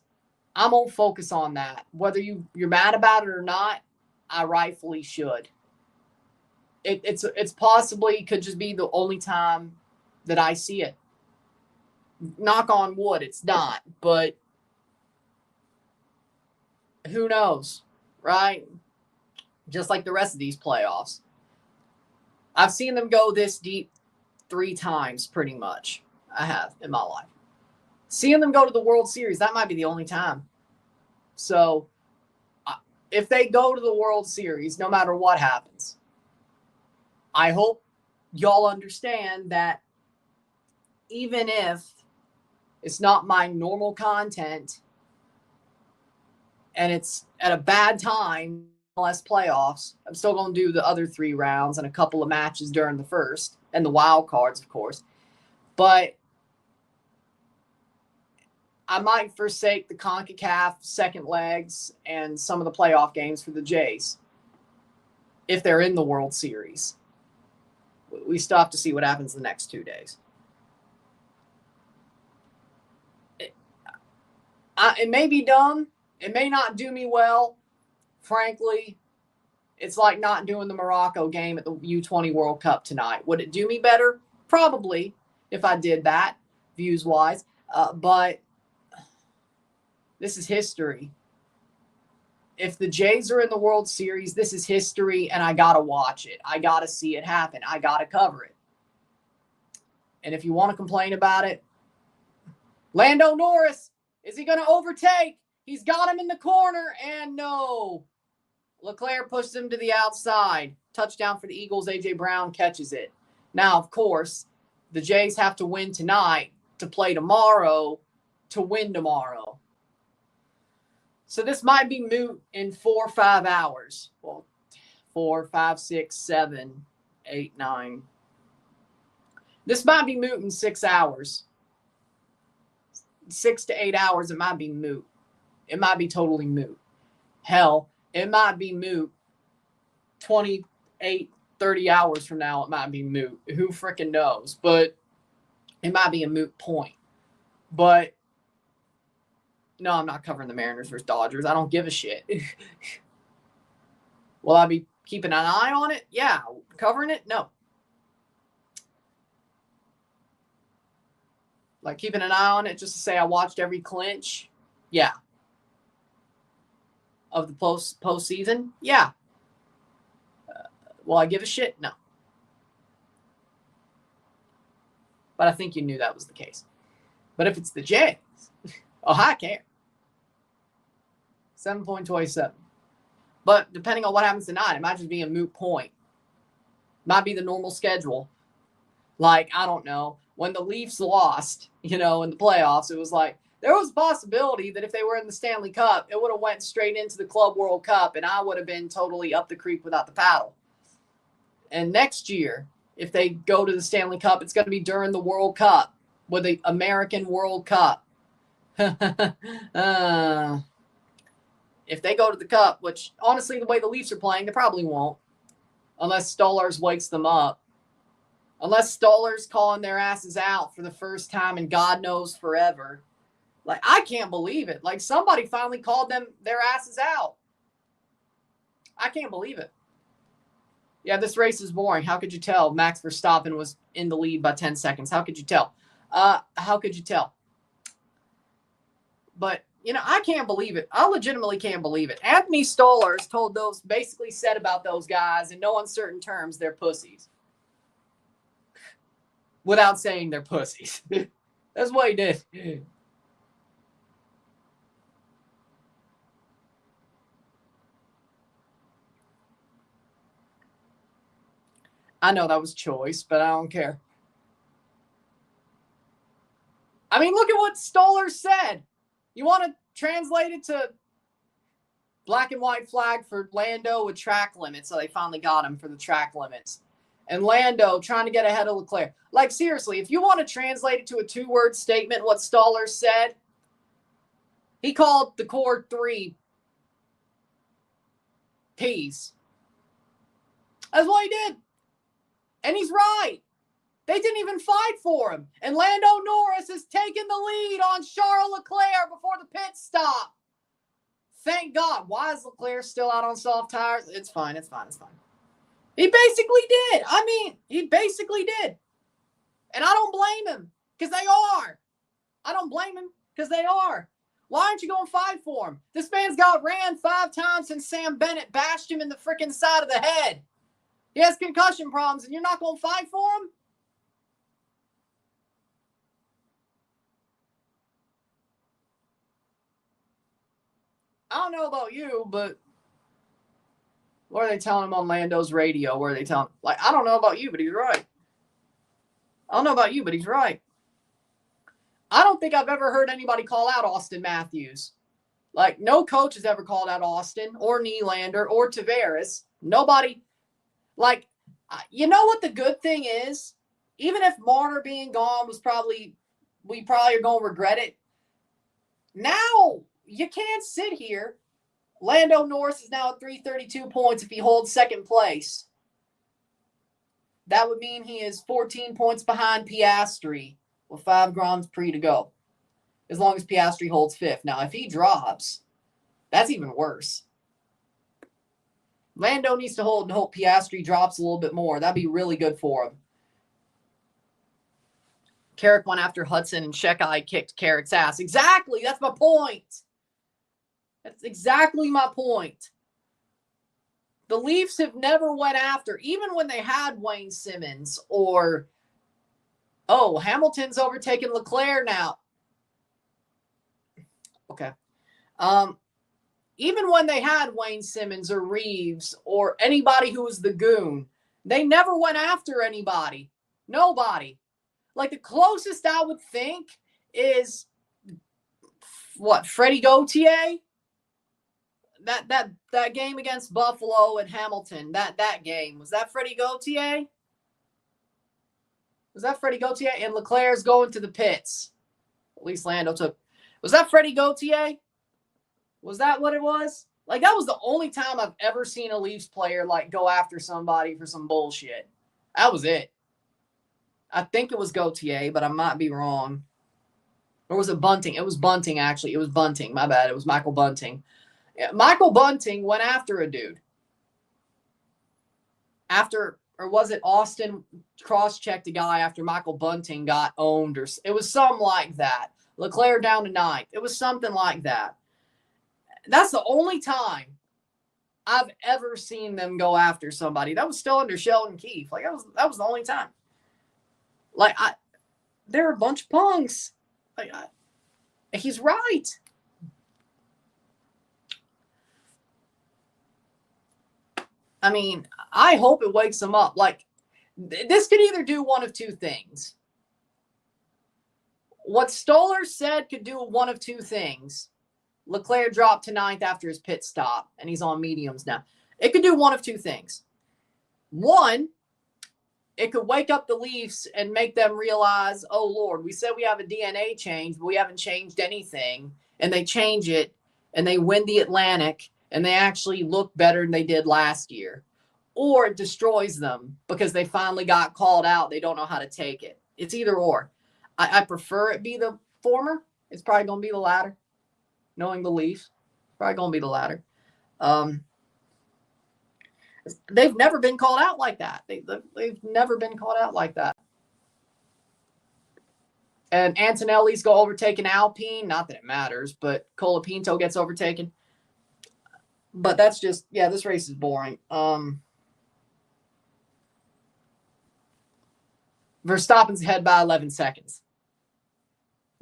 I'm going to focus on that. Whether you're mad about it or not, I rightfully should. It's possibly could just be the only time that I see it. Knock on wood, it's not. But who knows, right? Just like the rest of these playoffs. I've seen them go this deep 3 times pretty much. I have in my life. Seeing them go to the World Series, that might be the only time. So if they go to the World Series, no matter what happens, I hope y'all understand that even if it's not my normal content and it's at a bad time, less playoffs, I'm still going to do the other 3 rounds and a couple of matches during the first and the wild cards, of course. But I might forsake the CONCACAF second legs and some of the playoff games for the Jays if they're in the World Series. We still have to see what happens the next 2 days. It may be dumb. It may not do me well. Frankly, it's like not doing the Morocco game at the U20 World Cup tonight. Would it do me better? Probably, if I did that, views-wise. But this is history. If the Jays are in the World Series, this is history, and I got to watch it. I got to see it happen. I got to cover it. And if you want to complain about it, Lando Norris, is he going to overtake? He's got him in the corner, and no. Leclerc pushed him to the outside. Touchdown for the Eagles. A.J. Brown catches it. Now, of course, the Jays have to win tonight to play tomorrow to win tomorrow. So this might be moot in 4 or 5 hours. Well, 4, 5, 6, 7, 8, 9. This might be moot in 6 hours. 6 to 8 hours, it might be moot. It might be totally moot. Hell, it might be moot 28, 30 hours from now. It might be moot. Who freaking knows? But it might be a moot point. But no, I'm not covering the Mariners versus Dodgers. I don't give a shit. Will I be keeping an eye on it? Yeah. Covering it? No. Like keeping an eye on it just to say I watched every clinch? Yeah. Of the postseason? Yeah. Will I give a shit? No. But I think you knew that was the case. But if it's the Jays, oh, I care. 7.27. But depending on what happens tonight, it might just be a moot point. Might be the normal schedule. Like, I don't know. When the Leafs lost, in the playoffs, it was like, there was a possibility that if they were in the Stanley Cup, it would have went straight into the Club World Cup, and I would have been totally up the creek without the paddle. And next year, if they go to the Stanley Cup, it's going to be during the World Cup, with the American World Cup. If they go to the Cup, which, honestly, the way the Leafs are playing, they probably won't, unless Stolarz wakes them up. Unless Stolarz calling their asses out for the first time in God knows forever. Like, I can't believe it. Like, somebody finally called their asses out. I can't believe it. Yeah, this race is boring. How could you tell? Max Verstappen was in the lead by 10 seconds. How could you tell? How could you tell? But, I can't believe it. I legitimately can't believe it. Anthony Stolarz basically said about those guys in no uncertain terms, they're pussies. Without saying they're pussies. That's what he did. I know that was choice, but I don't care. I mean, look at what Stoller said. You want to translate it to black and white flag for Lando with track limits, so they finally got him for the track limits. And Lando trying to get ahead of Leclerc. Like, seriously, if you want to translate it to a two-word statement, what Stoller said, he called the core 3 P's. That's what he did. And he's right. They didn't even fight for him. And Lando Norris has taken the lead on Charles Leclerc before the pit stop. Thank God. Why is Leclerc still out on soft tires? It's fine. It's fine. It's fine. He basically did. I mean, he basically did. And I don't blame him because they are. I don't blame him because they are. Why aren't you going to fight for him? This man's got ran 5 times since Sam Bennett bashed him in the freaking side of the head. He has concussion problems and you're not going to fight for him? I don't know about you, but what are they telling him on Lando's radio? Where are they telling him? Like, I don't know about you, but he's right. I don't know about you, but he's right. I don't think I've ever heard anybody call out Austin Matthews. Like, no coach has ever called out Austin or Nylander or Tavares. Nobody. Like, you know what the good thing is? Even if Marner being gone was we probably are going to regret it. Now, you can't sit here. Lando Norris is now at 332 points if he holds second place. That would mean he is 14 points behind Piastri with 5 Grand Prix to go. As long as Piastri holds 5th. Now, if he drops, that's even worse. Lando needs to hold and hope Piastri drops a little bit more. That'd be really good for him. Carrick went after Hudson and Shekai kicked Carrick's ass. Exactly. That's my point. That's exactly my point. The Leafs have never went after, even when they had Wayne Simmons or, Hamilton's overtaken Leclerc now. Okay. Even when they had Wayne Simmons or Reeves or anybody who was the goon, they never went after anybody. Nobody. Like, the closest I would think is, Freddie Gauthier? That game against Buffalo and Hamilton, that game, was that Freddie Gauthier? Was that Freddie Gauthier? And Leclerc's going to the pits. At least Lando took. Was that Freddie Gauthier? Was that what it was? Like, that was the only time I've ever seen a Leafs player, like, go after somebody for some bullshit. That was it. I think it was Gauthier, but I might be wrong. Or was it Bunting? It was Bunting, actually. It was Bunting. My bad. It was Michael Bunting. Yeah, Michael Bunting went after a dude. Or was it Austin cross-checked a guy after Michael Bunting got owned? Or it was something like that. Leclerc down to 9th. It was something like that. That's the only time I've ever seen them go after somebody. That was still under Sheldon Keefe. Like, that was the only time. Like, they're a bunch of punks. Like, he's right. I mean, I hope it wakes them up. Like, this could either do one of two things. What Stoller said could do one of two things. Leclerc dropped to 9th after his pit stop, and he's on mediums now. It could do one of two things. One, it could wake up the Leafs and make them realize, oh, Lord, we said we have a DNA change, but we haven't changed anything. And they change it, and they win the Atlantic, and they actually look better than they did last year. Or it destroys them because they finally got called out. They don't know how to take it. It's either or. I prefer it be the former. It's probably going to be the latter. Knowing the Leafs, probably going to be the latter. They've never been called out like that. They've never been called out like that. And Antonelli's go overtaken Alpine. Not that it matters, but Colapinto gets overtaken. But that's just, this race is boring. Verstappen's ahead by 11 seconds.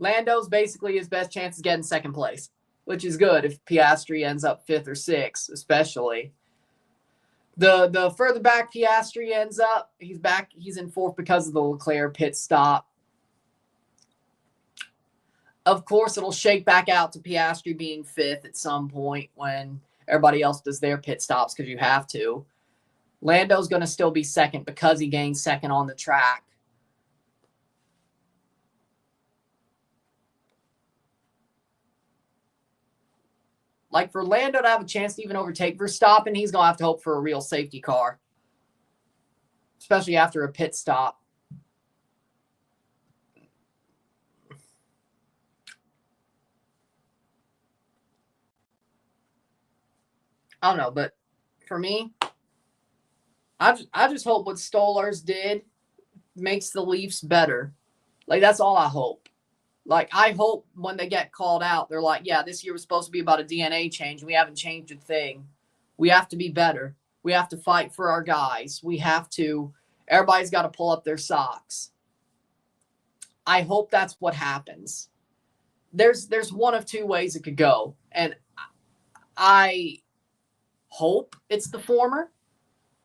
Lando's basically his best chance is getting second place, which is good if Piastri ends up 5th or 6th, especially. The further back Piastri ends up, he's back. He's in fourth because of the Leclerc pit stop. Of course, it'll shake back out to Piastri being fifth at some point when everybody else does their pit stops because you have to. Lando's going to still be second because he gained second on the track. Like, for Lando to have a chance to even overtake Verstappen, he's going to have to hope for a real safety car, especially after a pit stop. I don't know, but for me, I just hope what Stolarz did makes the Leafs better. Like, that's all I hope. Like, I hope when they get called out, they're like, yeah, this year was supposed to be about a DNA change. We haven't changed a thing. We have to be better. We have to fight for our guys. Everybody's got to pull up their socks. I hope that's what happens. There's one of two ways it could go. And I hope it's the former,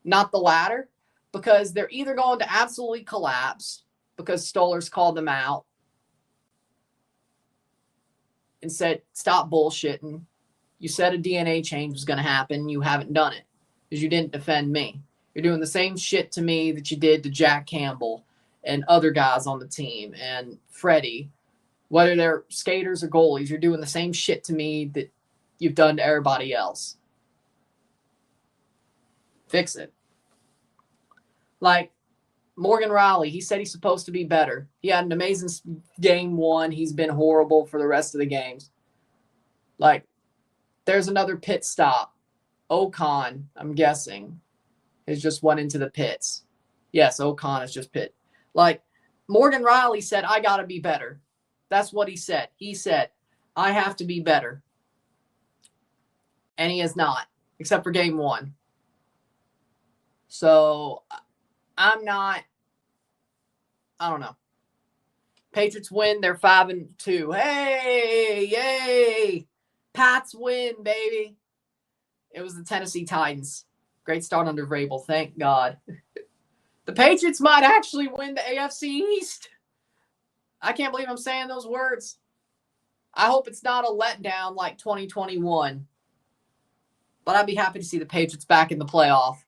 not the latter, because they're either going to absolutely collapse because Stolarz called them out and said, stop bullshitting. You said a DNA change was going to happen. You haven't done it because you didn't defend me. You're doing the same shit to me that you did to Jack Campbell and other guys on the team and Freddie. Whether they're skaters or goalies, you're doing the same shit to me that you've done to everybody else. Fix it. Like, Morgan Riley, he said he's supposed to be better. He had an amazing game one. He's been horrible for the rest of the games. Like, there's another pit stop. Ocon, I'm guessing, has just went into the pits. Yes, Ocon is just pit. Like, Morgan Riley said, I got to be better. That's what he said. He said, I have to be better. And he is not, except for game one. So, I don't know. Patriots win. They're 5-2. Hey, yay. Pats win, baby. It was the Tennessee Titans. Great start under Vrabel. Thank God. The Patriots might actually win the AFC East. I can't believe I'm saying those words. I hope it's not a letdown like 2021. But I'd be happy to see the Patriots back in the playoff.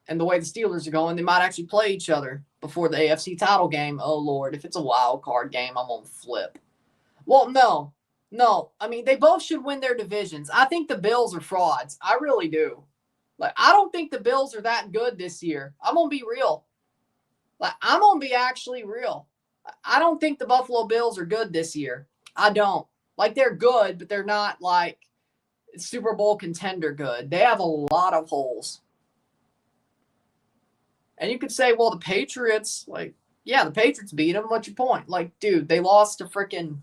And the way the Steelers are going, they might actually play each other before the AFC title game. Oh, Lord, if it's a wild card game, I'm going to flip. Well, no. I mean, they both should win their divisions. I think the Bills are frauds. I really do. Like, I don't think the Bills are that good this year. I'm going to be real. Like, I'm going to be actually real. I don't think the Buffalo Bills are good this year. I don't. Like, they're good, but they're not, like, Super Bowl contender good. They have a lot of holes. And you could say, well, the Patriots, like, yeah, the Patriots beat them. What's your point? Like, dude, they lost to freaking,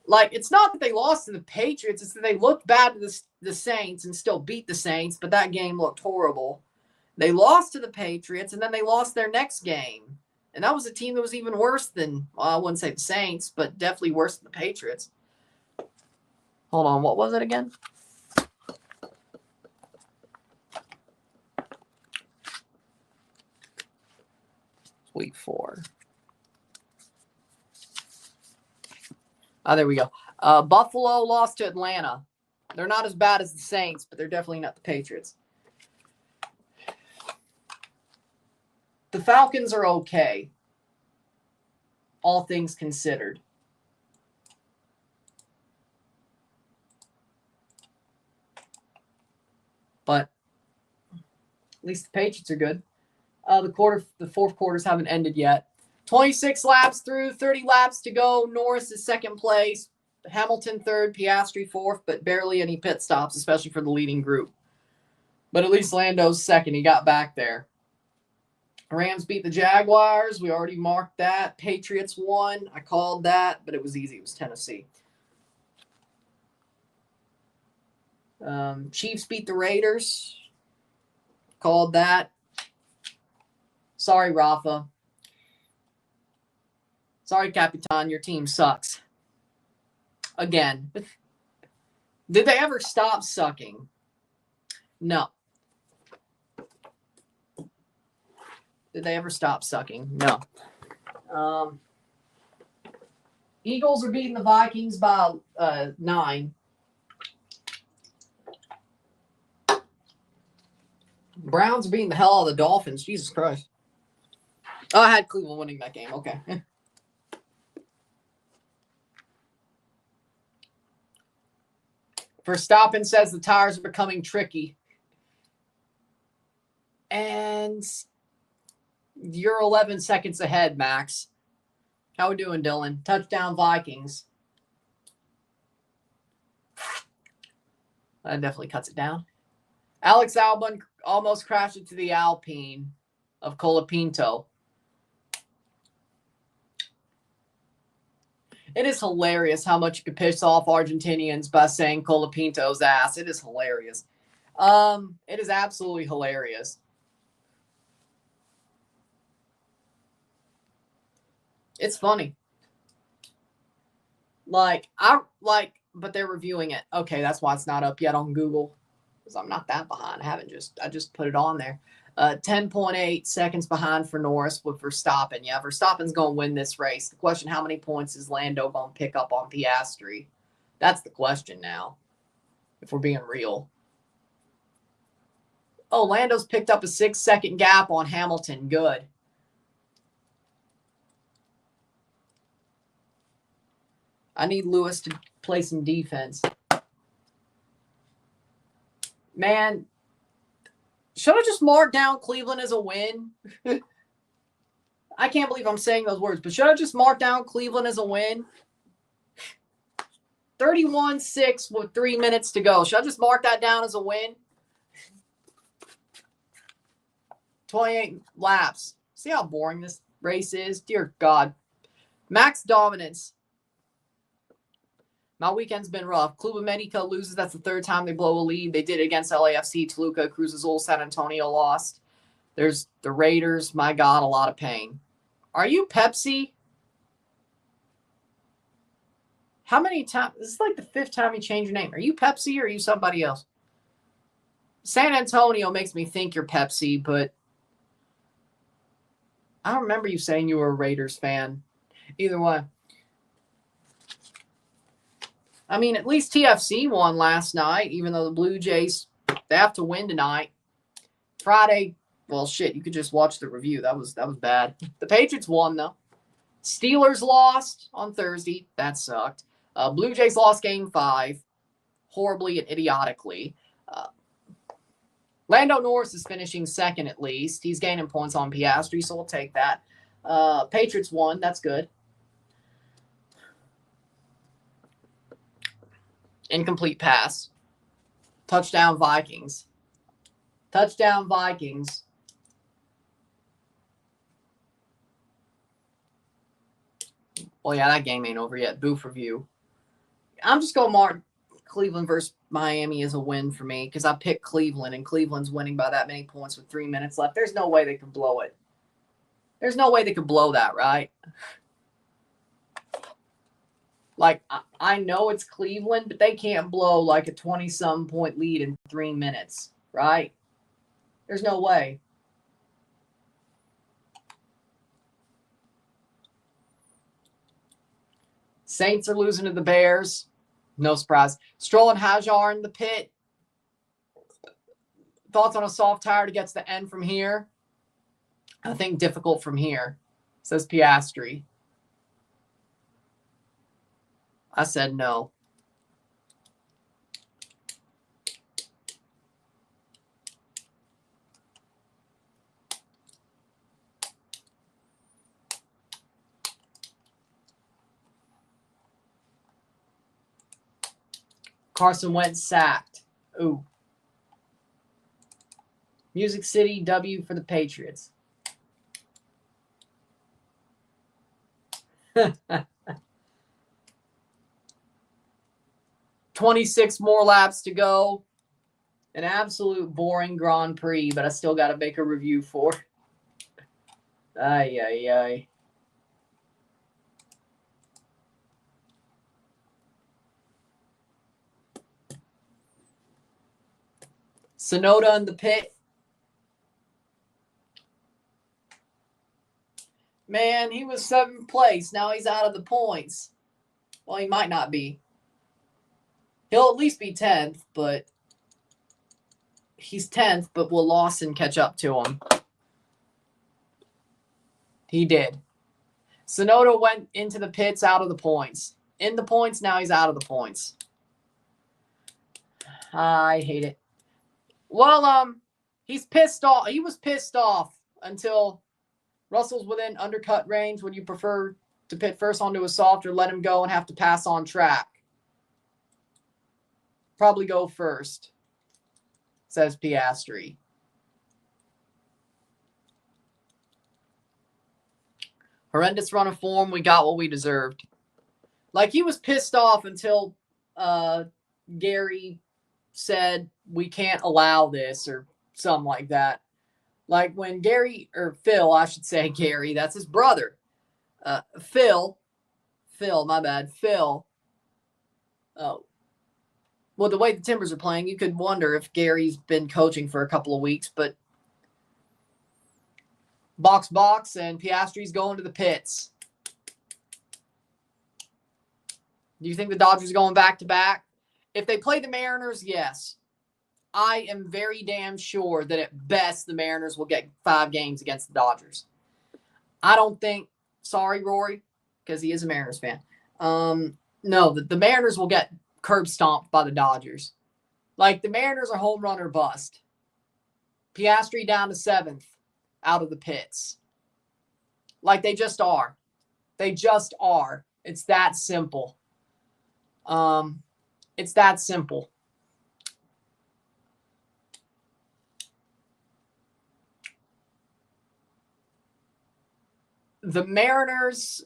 like, it's not that they lost to the Patriots. It's that they looked bad to the Saints and still beat the Saints, but that game looked horrible. They lost to the Patriots, and then they lost their next game. And that was a team that was even worse than, well, I wouldn't say the Saints, but definitely worse than the Patriots. Hold on, what was it again? Week 4. There we go. Buffalo lost to Atlanta. They're not as bad as the Saints, but they're definitely not the Patriots. The Falcons are okay, all things considered. But at least the Patriots are good. The fourth quarters haven't ended yet. 26 laps through, 30 laps to go. Norris is second place. Hamilton third, Piastri fourth, but barely any pit stops, especially for the leading group. But at least Lando's second. He got back there. Rams beat the Jaguars. We already marked that. Patriots won. I called that, but it was easy. It was Tennessee. Chiefs beat the Raiders. Called that. Sorry, Rafa. Sorry, Capitan. Your team sucks. Again. Did they ever stop sucking? No. Did they ever stop sucking? No. Eagles are beating the Vikings by 9. Browns are beating the hell out of the Dolphins. Jesus Christ. Oh, I had Cleveland winning that game. Okay. Verstappen says the tires are becoming tricky. And you're 11 seconds ahead, Max. How we doing, Dillon? Touchdown Vikings. That definitely cuts it down. Alex Albon almost crashed into the Alpine of Colapinto. It is hilarious how much you could piss off Argentinians by saying Colapinto's ass. It is hilarious. It is absolutely hilarious. It's funny. But they're reviewing it. Okay, that's why it's not up yet on Google. Because I'm not that behind. I just put it on there. 10.8 seconds behind for Norris with Verstappen. Yeah, Verstappen's going to win this race. The question, how many points is Lando going to pick up on Piastri? That's the question now, if we're being real. Oh, Lando's picked up a 6-second gap on Hamilton. Good. I need Lewis to play some defense. Man, should I just mark down Cleveland as a win? I can't believe I'm saying those words, but should I just mark down Cleveland as a win? 31-6 with 3 minutes to go. Should I just mark that down as a win? 28 laps. See how boring this race is? Dear God. Max dominance. My weekend's been rough. Club America loses. That's the third time they blow a lead. They did it against LAFC. Toluca, Cruz Azul, San Antonio lost. There's the Raiders. My God, a lot of pain. Are you Pepsi? How many times? This is like the 5th time you change your name. Are you Pepsi or are you somebody else? San Antonio makes me think you're Pepsi, but I don't remember you saying you were a Raiders fan. Either way. I mean, at least TFC won last night, even though the Blue Jays, they have to win tonight. Friday, well, shit, you could just watch the review. That was bad. The Patriots won, though. Steelers lost on Thursday. That sucked. Blue Jays lost Game 5 horribly and idiotically. Lando Norris is finishing second at least. He's gaining points on Piastri, so we'll take that. Patriots won. That's good. Incomplete pass. Touchdown Vikings. Touchdown Vikings. Well, yeah, that game ain't over yet. Booth review. I'm just going to mark Cleveland versus Miami as a win for me because I picked Cleveland, and Cleveland's winning by that many points with 3 minutes left. There's no way they could blow it. There's no way they could blow that, right? Like, I know it's Cleveland, but they can't blow like a 20-some point lead in 3 minutes, right? There's no way. Saints are losing to the Bears. No surprise. Stroll and Hajar in the pit. Thoughts on a soft tire to get to the end from here? I think difficult from here, says Piastri. I said no. Carson Wentz sacked. Ooh. Music City, W for the Patriots. 26 more laps to go. An absolute boring Grand Prix, but I still got to make a review for it. Ay, ay, ay. Sonoda in the pit. Man, he was 7th place. Now he's out of the points. Well, he might not be. He'll at least be 10th, but he's 10th, but will Lawson catch up to him? He did. Sonoda went into the pits out of the points. In the points, now he's out of the points. I hate it. Well, he's pissed off. He was pissed off until Russell's within undercut range. Would you prefer to pit first onto a soft or let him go and have to pass on track? Probably go first, says Piastri. Horrendous run of form. We got what we deserved. Like, he was pissed off until Gary said we can't allow this or something like that. Like when Gary, or Phil, I should say Gary, that's his brother. Phil, my bad. Phil. Well, the way the Timbers are playing, you could wonder if Gary's been coaching for a couple of weeks, but box, and Piastri's going to the pits. Do you think the Dodgers are going back-to-back? If they play the Mariners, yes. I am very damn sure that at best the Mariners will get 5 games against the Dodgers. I don't think, sorry, Rory, because he is a Mariners fan. No, the Mariners will get curb stomped by the Dodgers. Like, the Mariners are home run or bust. Piastri down to 7th out of the pits. Like, they just are. They just are. It's that simple. It's that simple. The Mariners,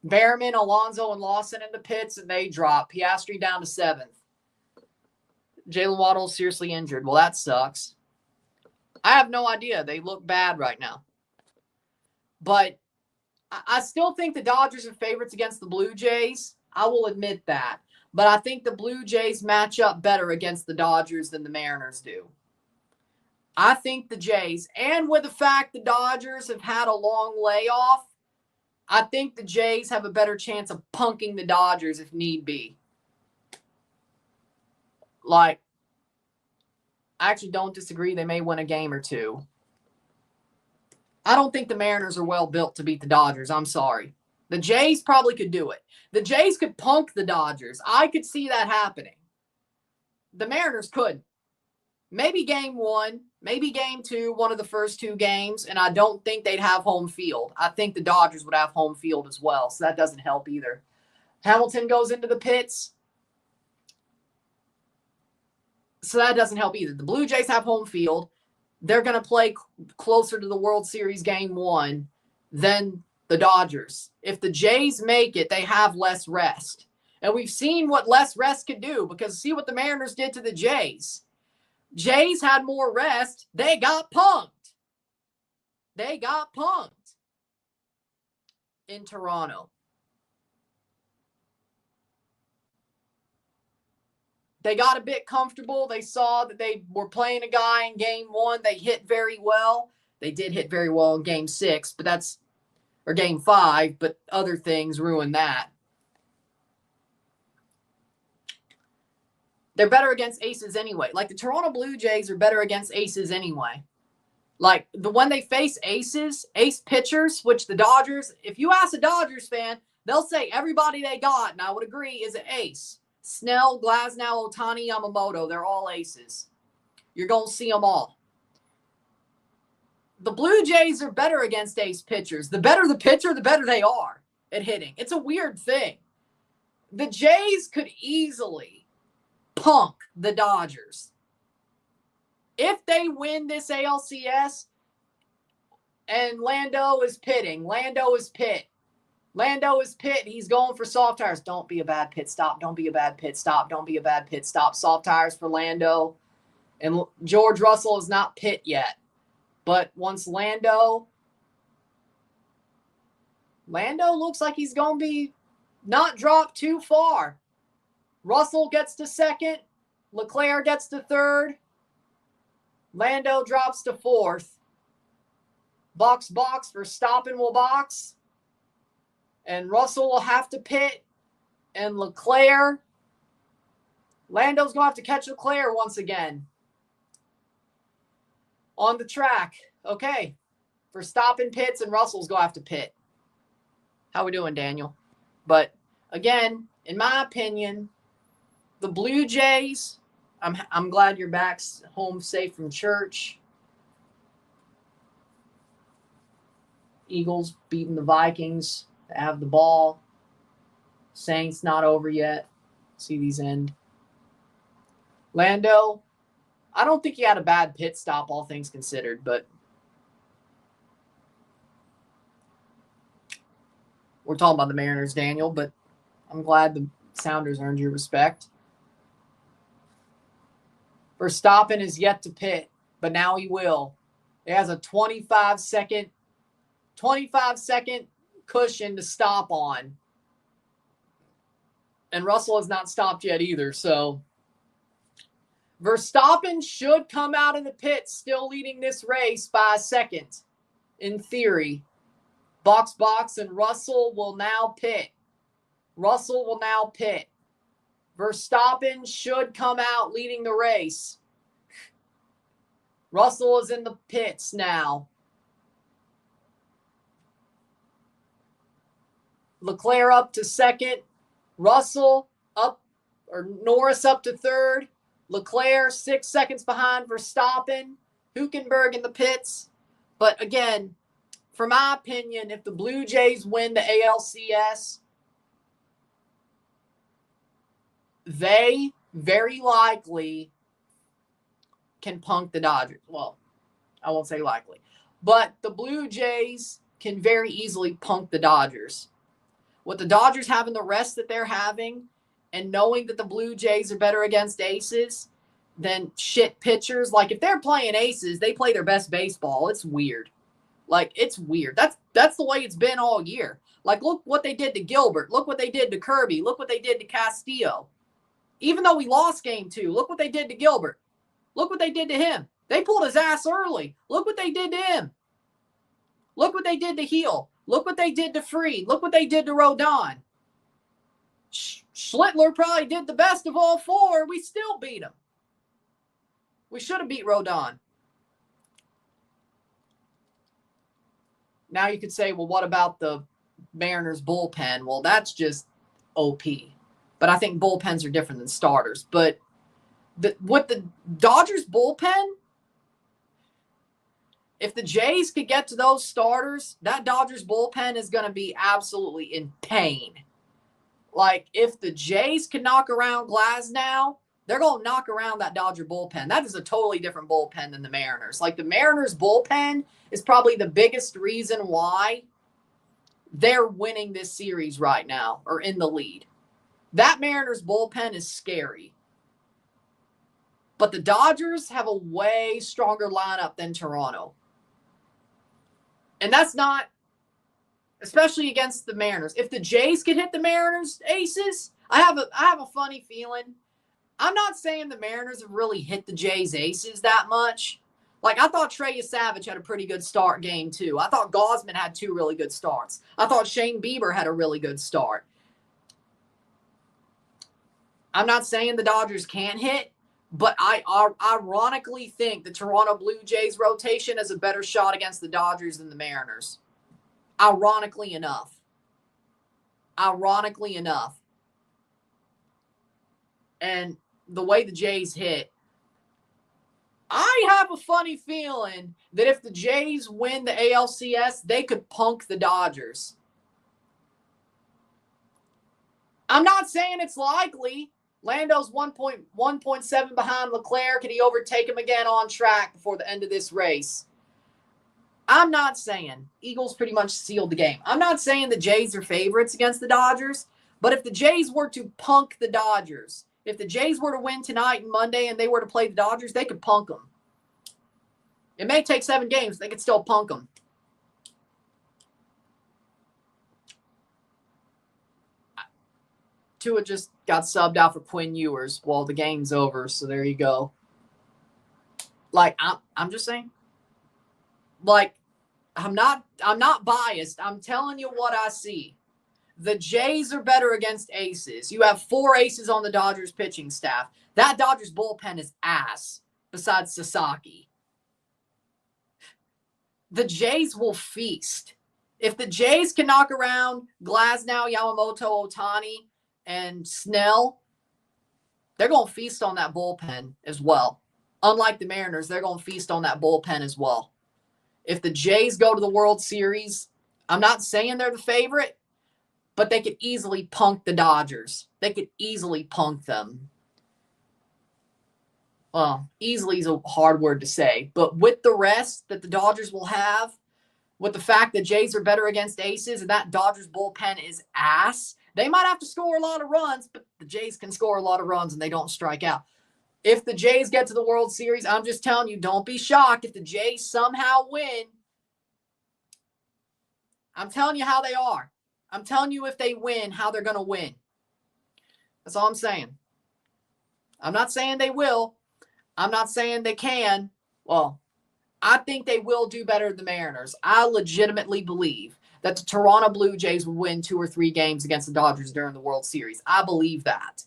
Behrman, Alonso, and Lawson in the pits, and they drop. Piastri down to 7th. Jalen Waddle's seriously injured. Well, that sucks. I have no idea. They look bad right now. But I still think the Dodgers are favorites against the Blue Jays. I will admit that. But I think the Blue Jays match up better against the Dodgers than the Mariners do. I think the Jays, and with the fact the Dodgers have had a long layoff, I think the Jays have a better chance of punking the Dodgers if need be. Like, I actually don't disagree. They may win a game or two. I don't think the Mariners are well built to beat the Dodgers. I'm sorry. The Jays probably could do it. The Jays could punk the Dodgers. I could see that happening. The Mariners couldn't. Maybe game 1, maybe game 2, one of the first 2 games, and I don't think they'd have home field. I think the Dodgers would have home field as well, so that doesn't help either. Hamilton goes into the pits, so that doesn't help either. The Blue Jays have home field. They're going to play closer to the World Series game 1 than the Dodgers. If the Jays make it, they have less rest. And we've seen what less rest could do, because see what the Mariners did to the Jays. Jays had more rest. They got punked. They got punked in Toronto. They got a bit comfortable. They saw that they were playing a guy in game 1. They hit very well. They did hit very well in game 6, but that's, or game 5, but other things ruined that. They're better against aces anyway. Like, the Toronto Blue Jays are better against aces anyway. Like, when they face aces, ace pitchers, which the Dodgers, if you ask a Dodgers fan, they'll say everybody they got, and I would agree, is an ace. Snell, Glasnow, Ohtani, Yamamoto, they're all aces. You're going to see them all. The Blue Jays are better against ace pitchers. The better the pitcher, the better they are at hitting. It's a weird thing. The Jays could easily punk the Dodgers. If they win this ALCS and Lando is pitting, he's going for soft tires. Don't be a bad pit stop. Don't be a bad pit stop. Don't be a bad pit stop. Soft tires for Lando. And George Russell is not pit yet. But once Lando looks like he's going to be not dropped too far. Russell gets to second. Leclerc gets to third. Lando drops to fourth. Box, Verstappen will box. And Russell will have to pit. And Leclerc. Lando's going to have to catch Leclerc once again. On the track. Okay. Verstappen pits and Russell's going to have to pit. How we doing, Daniel? But again, in my opinion, the Blue Jays, I'm glad you're back home safe from church. Eagles beating the Vikings. They have the ball. Saints not over yet. See these end. Lando, I don't think he had a bad pit stop, all things considered, but we're talking about the Mariners, Daniel, but I'm glad the Sounders earned your respect. Verstappen is yet to pit, but now he will. It has a 25-second cushion to stop on. And Russell has not stopped yet either, so Verstappen should come out of the pit still leading this race by a second, in theory. Box, and Russell will now pit. Verstappen should come out leading the race. Russell is in the pits now. Leclerc up to second. Russell up, or Norris up to third. Leclerc 6 seconds behind Verstappen. Hülkenberg in the pits. But again, for my opinion, if the Blue Jays win the ALCS, they very likely can punk the Dodgers. Well, I won't say likely. But the Blue Jays can very easily punk the Dodgers. With the Dodgers having the rest that they're having, and knowing that the Blue Jays are better against aces than shit pitchers. Like, if they're playing aces, they play their best baseball. It's weird. Like, it's weird. That's the way it's been all year. Like, look what they did to Gilbert. Look what they did to Kirby. Look what they did to Castillo. Even though we lost game 2, look what they did to Gilbert. Look what they did to him. They pulled his ass early. Look what they did to him. Look what they did to Heel. Look what they did to Fried. Look what they did to Rodon. Schlittler probably did the best of all 4. We still beat him. We should have beat Rodon. Now you could say, well, what about the Mariners bullpen? Well, that's just OP. But I think bullpens are different than starters. But with the Dodgers bullpen, if the Jays could get to those starters, that Dodgers bullpen is going to be absolutely in pain. Like, if the Jays can knock around Glasnow, they're going to knock around that Dodger bullpen. That is a totally different bullpen than the Mariners. Like, the Mariners bullpen is probably the biggest reason why they're winning this series right now, or in the lead. That Mariners bullpen is scary. But the Dodgers have a way stronger lineup than Toronto. And that's not, especially against the Mariners. If the Jays could hit the Mariners aces, I have a funny feeling. I'm not saying the Mariners have really hit the Jays aces that much. Like, I thought Trey Savage had a pretty good start game 2. I thought Gausman had 2 really good starts. I thought Shane Bieber had a really good start. I'm not saying the Dodgers can't hit, but I ironically think the Toronto Blue Jays rotation has a better shot against the Dodgers than the Mariners. Ironically enough. And the way the Jays hit, I have a funny feeling that if the Jays win the ALCS, they could punk the Dodgers. I'm not saying it's likely. Lando's 1.7 behind Leclerc. Can he overtake him again on track before the end of this race? I'm not saying. Eagles pretty much sealed the game. I'm not saying the Jays are favorites against the Dodgers, but if the Jays were to punk the Dodgers, if the Jays were to win tonight and Monday and they were to play the Dodgers, they could punk them. It may take 7 games. They could still punk them. Tua just got subbed out for Quinn Ewers. Well, the game's over, so there you go. Like, I'm just saying. Like, I'm not biased. I'm telling you what I see. The Jays are better against aces. You have 4 aces on the Dodgers pitching staff. That Dodgers bullpen is ass, besides Sasaki. The Jays will feast. If the Jays can knock around Glasnow, Yamamoto, Ohtani, and Snell, they're going to feast on that bullpen as well. Unlike the Mariners, they're going to feast on that bullpen as well. If the Jays go to the World Series, I'm not saying they're the favorite, but they could easily punk the Dodgers. They could easily punk them. Well, easily is a hard word to say, but with the rest that the Dodgers will have, with the fact that Jays are better against aces and that Dodgers bullpen is ass, they might have to score a lot of runs, but the Jays can score a lot of runs and they don't strike out. If the Jays get to the World Series, I'm just telling you, don't be shocked if the Jays somehow win. I'm telling you how they are. I'm telling you if they win, how they're going to win. That's all I'm saying. I'm not saying they will. I'm not saying they can. Well, I think they will do better than the Mariners. I legitimately believe that the Toronto Blue Jays will win 2 or 3 games against the Dodgers during the World Series. I believe that.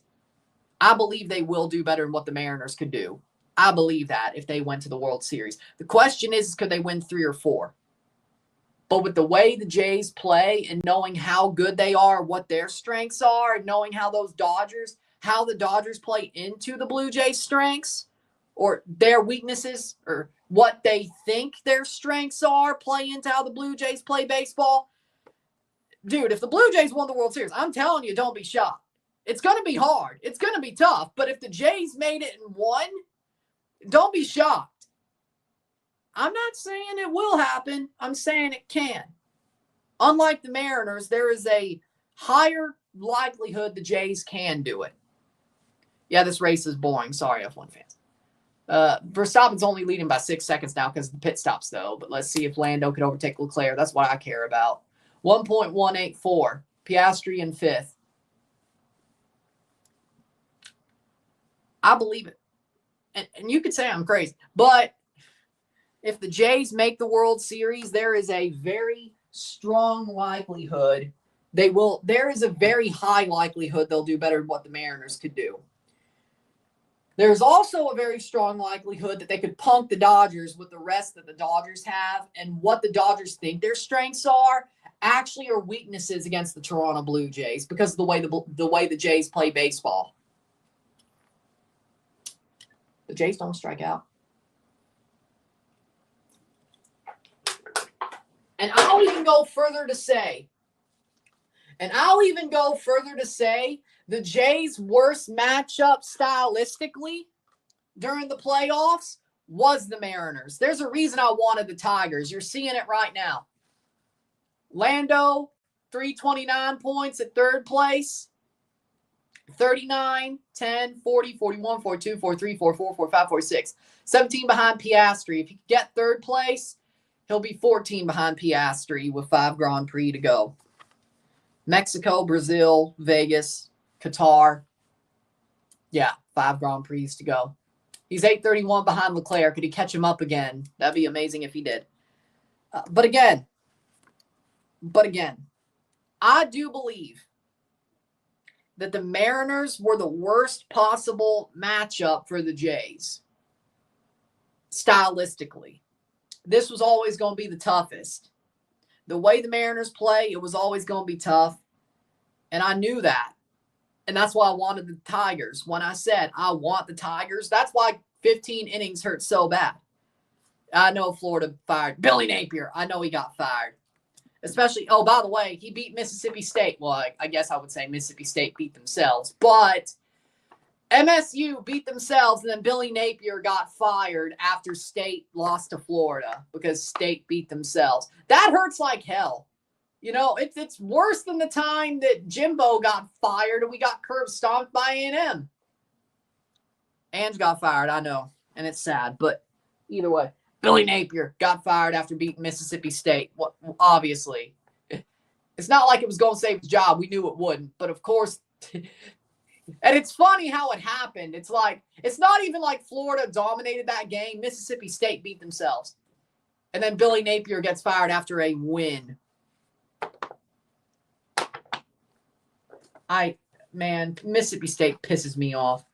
I believe they will do better than what the Mariners could do. I believe that if they went to the World Series. The question is, could they win 3 or 4? But with the way the Jays play and knowing how good they are, what their strengths are, and knowing how the Dodgers play into the Blue Jays' strengths or their weaknesses or what they think their strengths are, play into how the Blue Jays play baseball. Dude, if the Blue Jays won the World Series, I'm telling you, don't be shocked. It's going to be hard. It's going to be tough. But if the Jays made it and won, don't be shocked. I'm not saying it will happen. I'm saying it can. Unlike the Mariners, there is a higher likelihood the Jays can do it. Yeah, this race is boring. Sorry, F1 fans. Verstappen's only leading by 6 seconds now because of the pit stops, though. But let's see if Lando could overtake Leclerc. That's what I care about. 1.184. Piastri in 5th. I believe it. And you could say I'm crazy. But if the Jays make the World Series, there is a very strong likelihood they will. There is a very high likelihood they'll do better than what the Mariners could do. There's also a very strong likelihood that they could punk the Dodgers with the rest that the Dodgers have, and what the Dodgers think their strengths are actually are weaknesses against the Toronto Blue Jays because of the way the Jays play baseball. The Jays don't strike out. And I'll even go further to say, the Jays' worst matchup stylistically during the playoffs was the Mariners. There's a reason I wanted the Tigers. You're seeing it right now. Lando, 329 points at 3rd place. 39, 10, 40, 41, 42, 43, 44, 45, 46. 17 behind Piastri. If you get 3rd place, he'll be 14 behind Piastri with 5 Grand Prix to go. Mexico, Brazil, Vegas, Qatar. Yeah, 5 Grand Prix to go. He's 831 behind Leclerc. Could he catch him up again? That'd be amazing if he did. But again, I do believe that the Mariners were the worst possible matchup for the Jays. Stylistically. This was always going to be the toughest. The way the Mariners play, it was always going to be tough. And I knew that. And that's why I wanted the Tigers. When I said I want the Tigers, that's why 15 innings hurt so bad. I know Florida fired Billy Napier. I know he got fired. Especially, oh, by the way, he beat Mississippi State. Well, I guess I would say Mississippi State beat themselves. But MSU beat themselves, and then Billy Napier got fired after State lost to Florida because State beat themselves. That hurts like hell. You know, it's worse than the time that Jimbo got fired and we got curb stomped by A&M. Ange got fired, I know, and it's sad. But either way, Billy Napier got fired after beating Mississippi State. Well, obviously, it's not like it was going to save his job. We knew it wouldn't. But, of course, And it's funny how it happened. It's like, it's not even like Florida dominated that game. Mississippi State beat themselves. And then Billy Napier gets fired after a win. Man, Mississippi State pisses me off.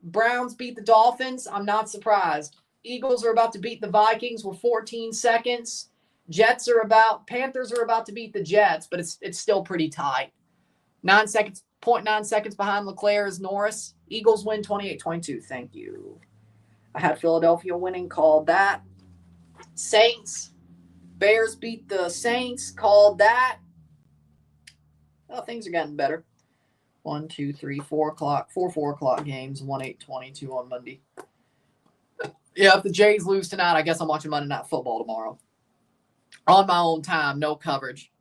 Browns beat the Dolphins. I'm not surprised. Eagles are about to beat the Vikings with 14 seconds. Panthers are about to beat the Jets, but it's still pretty tight. 9 seconds, 0.9 seconds behind Leclerc is Norris. Eagles win 28-22. Thank you. I had Philadelphia winning, called that. Saints. Bears beat the Saints, called that. Oh, things are getting better. 1, 2, 3, 4 o'clock. 4 o'clock games. 1-8-22 on Monday. Yeah, if the Jays lose tonight, I guess I'm watching Monday Night Football tomorrow. On my own time, no coverage.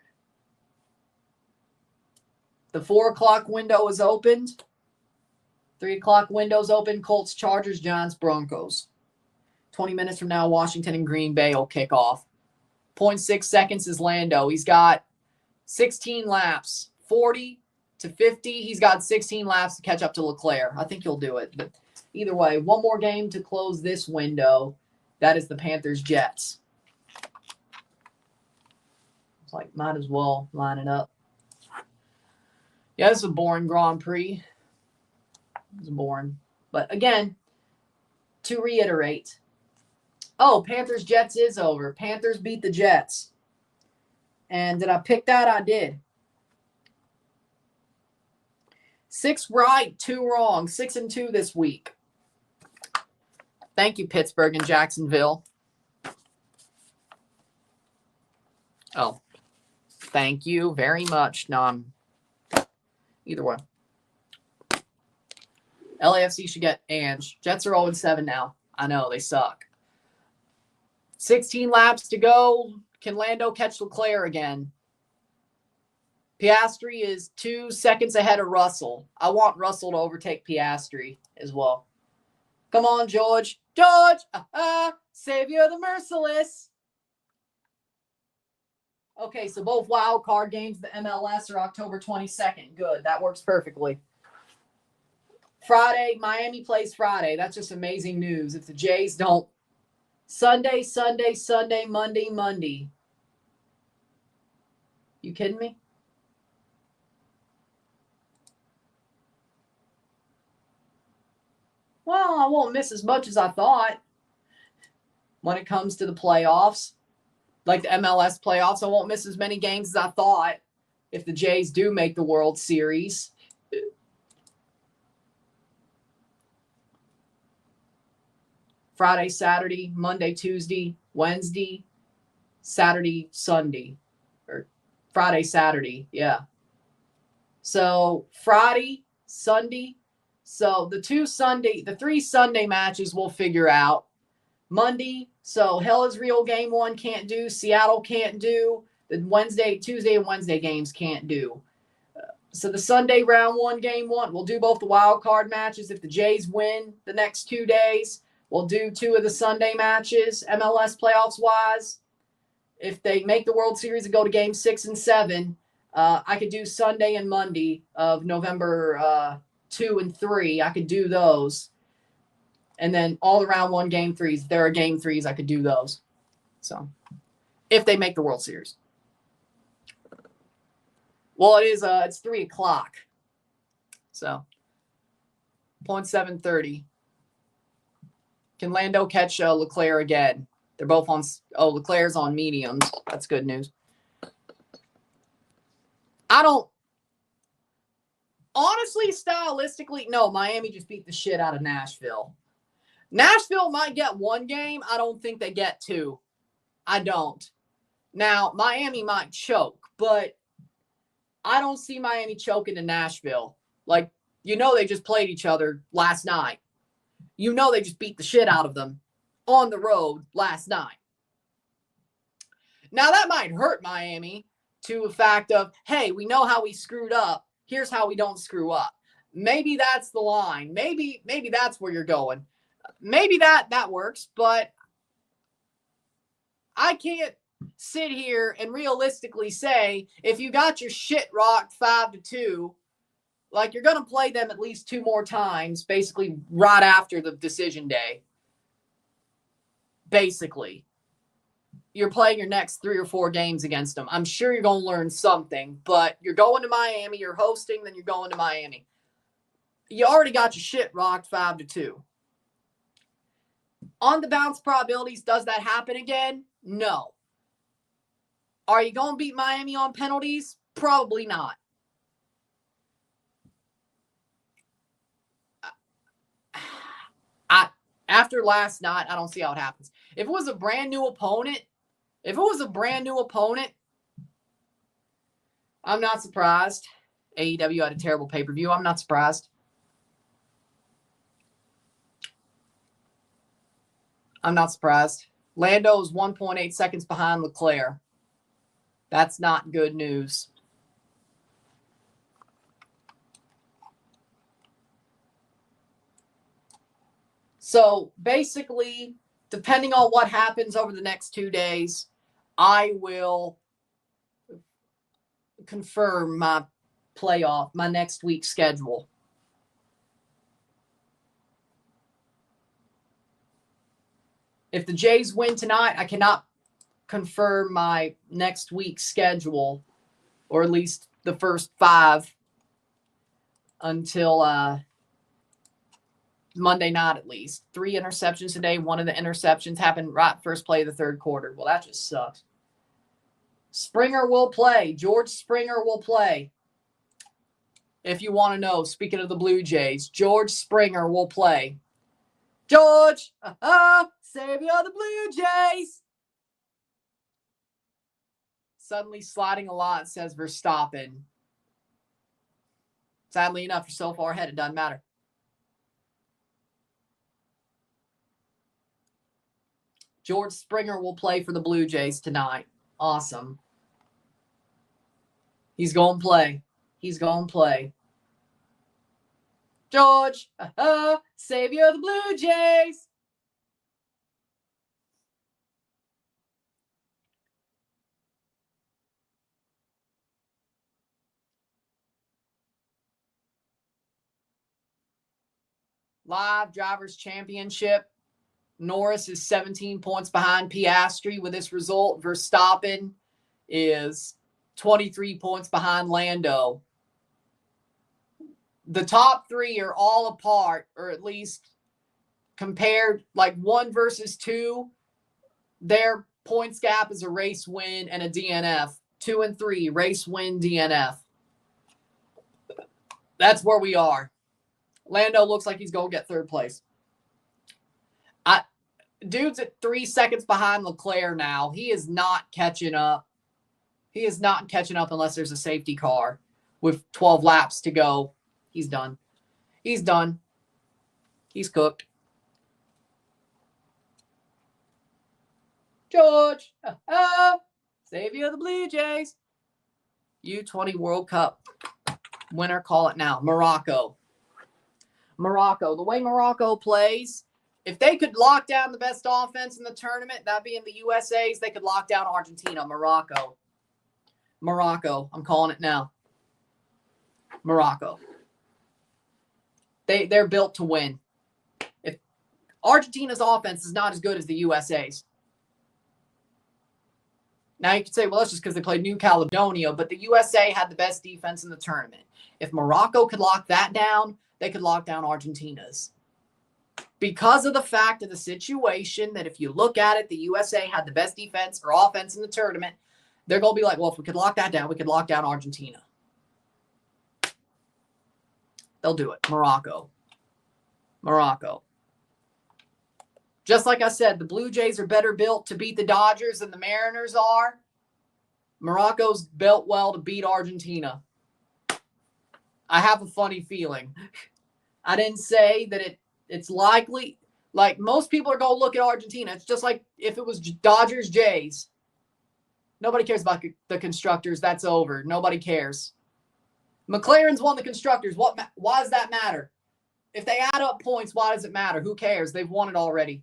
The 4 o'clock window is opened. 3 o'clock window's open. Colts, Chargers, Giants, Broncos. 20 minutes from now, Washington and Green Bay will kick off. 0.6 seconds is Lando. He's got 16 laps. 40 to 50. He's got 16 laps to catch up to Leclerc. I think he'll do it. But either way, one more game to close this window. That is the Panthers-Jets. It's like, might as well line it up. Yeah, this is a boring Grand Prix. It's boring. But again, to reiterate. Oh, Panthers-Jets is over. Panthers beat the Jets. And did I pick that? I did. 6 right, 2 wrong. 6-2 this week. Thank you, Pittsburgh and Jacksonville. Oh, thank you very much. No, either way. LAFC should get Ange. Jets are 0-7 now. I know, they suck. 16 laps to go. Can Lando catch Leclerc again? Piastri is 2 seconds ahead of Russell. I want Russell to overtake Piastri as well. Come on, George. George! Savior of the merciless. Okay, so both wild card games, the MLS, are October 22nd. Good. That works perfectly. Friday, Miami plays Friday. That's just amazing news. If the Jays don't. Sunday, Monday. You kidding me? Well, I won't miss as much as I thought when it comes to the playoffs. Like the MLS playoffs, I won't miss as many games as I thought if the Jays do make the World Series. Friday, Saturday, Monday, Tuesday, Wednesday, Saturday, Sunday. Or Friday, Saturday, yeah. So Friday, Sunday. So the 3 Sunday matches we'll figure out. Monday, so Hell is Real game 1 can't do. Seattle can't do. The Tuesday and Wednesday games can't do. So the Sunday round 1, game 1, we'll do both the wild card matches. If the Jays win the next 2 days, we'll do 2 of the Sunday matches, MLS playoffs wise. If they make the World Series and go to game 6 and 7, I could do Sunday and Monday of November 2 and 3. I could do those. And then all the round 1 game 3s. If there are game 3s, I could do those. So, if they make the World Series. Well, it's 3 o'clock. So, 0.730. Can Lando catch Leclerc again? They're both on. Oh, Leclerc's on mediums. That's good news. Honestly, stylistically, no, Miami just beat the shit out of Nashville. Nashville might get 1 game. I don't think they get 2. I don't. Now, Miami might choke, but I don't see Miami choking to Nashville. Like, they just played each other last night. They just beat the shit out of them on the road last night. Now, that might hurt Miami to a fact of, hey, we know how we screwed up. Here's how we don't screw up. Maybe that's the line. Maybe that's where you're going. Maybe that works, but I can't sit here and realistically say if you got your shit rocked 5-2 like, you're going to play them at least 2 more times, basically right after the decision day. Basically. You're playing your next 3 or 4 games against them. I'm sure you're going to learn something, but you're going to Miami, you're hosting, then you're going to Miami. You already got your shit rocked 5-2. On the bounce probabilities, does that happen again? No. Are you going to beat Miami on penalties? Probably not. After last night, I don't see how it happens. If it was a brand new opponent, I'm not surprised. AEW had a terrible pay-per-view. I'm not surprised. Lando is 1.8 seconds behind Leclerc. That's not good news. So basically, depending on what happens over the next 2 days, I will confirm my next week's schedule. If the Jays win tonight, I cannot confirm my next week's schedule, or at least the first 5, until Monday night at least. 3 interceptions today. One of the interceptions happened right first play of the third quarter. Well, that just sucks. Springer will play. George Springer will play. If you want to know, speaking of the Blue Jays, George Springer will play. George, savior of the Blue Jays. Suddenly sliding a lot, says Verstappen. Sadly enough, you're so far ahead, it doesn't matter. George Springer will play for the Blue Jays tonight. Awesome. He's going to play. George, savior of the Blue Jays. Live Drivers' Championship. Norris is 17 points behind Piastri. With this result, Verstappen is 23 points behind Lando. The top 3 are all apart, or at least compared, like 1 versus 2. Their points gap is a race win and a DNF. 2 and 3, race win, DNF. That's where we are. Lando looks like he's going to get 3rd place. Dude's at 3 seconds behind Leclerc now. He is not catching up. Unless there's a safety car with 12 laps to go. He's done. He's cooked. George, savior of the Blue Jays. U20 World Cup winner, call it now. Morocco. The way Morocco plays, if they could lock down the best offense in the tournament, that being the USA's, they could lock down Argentina. Morocco. I'm calling it now. Morocco. They're built to win. If Argentina's offense is not as good as the USA's. Now you could say, well, that's just because they played New Caledonia, but the USA had the best defense in the tournament. If Morocco could lock that down, they could lock down Argentina's. Because of the fact of the situation that if you look at it, the USA had the best defense or offense in the tournament, they're going to be like, well, if we could lock that down, we could lock down Argentina. They'll do it. Morocco. Just like I said, the Blue Jays are better built to beat the Dodgers than the Mariners are. Morocco's built well to beat Argentina. I have a funny feeling. I didn't say that it's likely. Like, most people are going to look at Argentina. It's just like if it was Dodgers, Jays. Nobody cares about the constructors. That's over. Nobody cares. McLaren's won the constructors. Why does that matter? If they add up points, why does it matter? Who cares? They've won it already.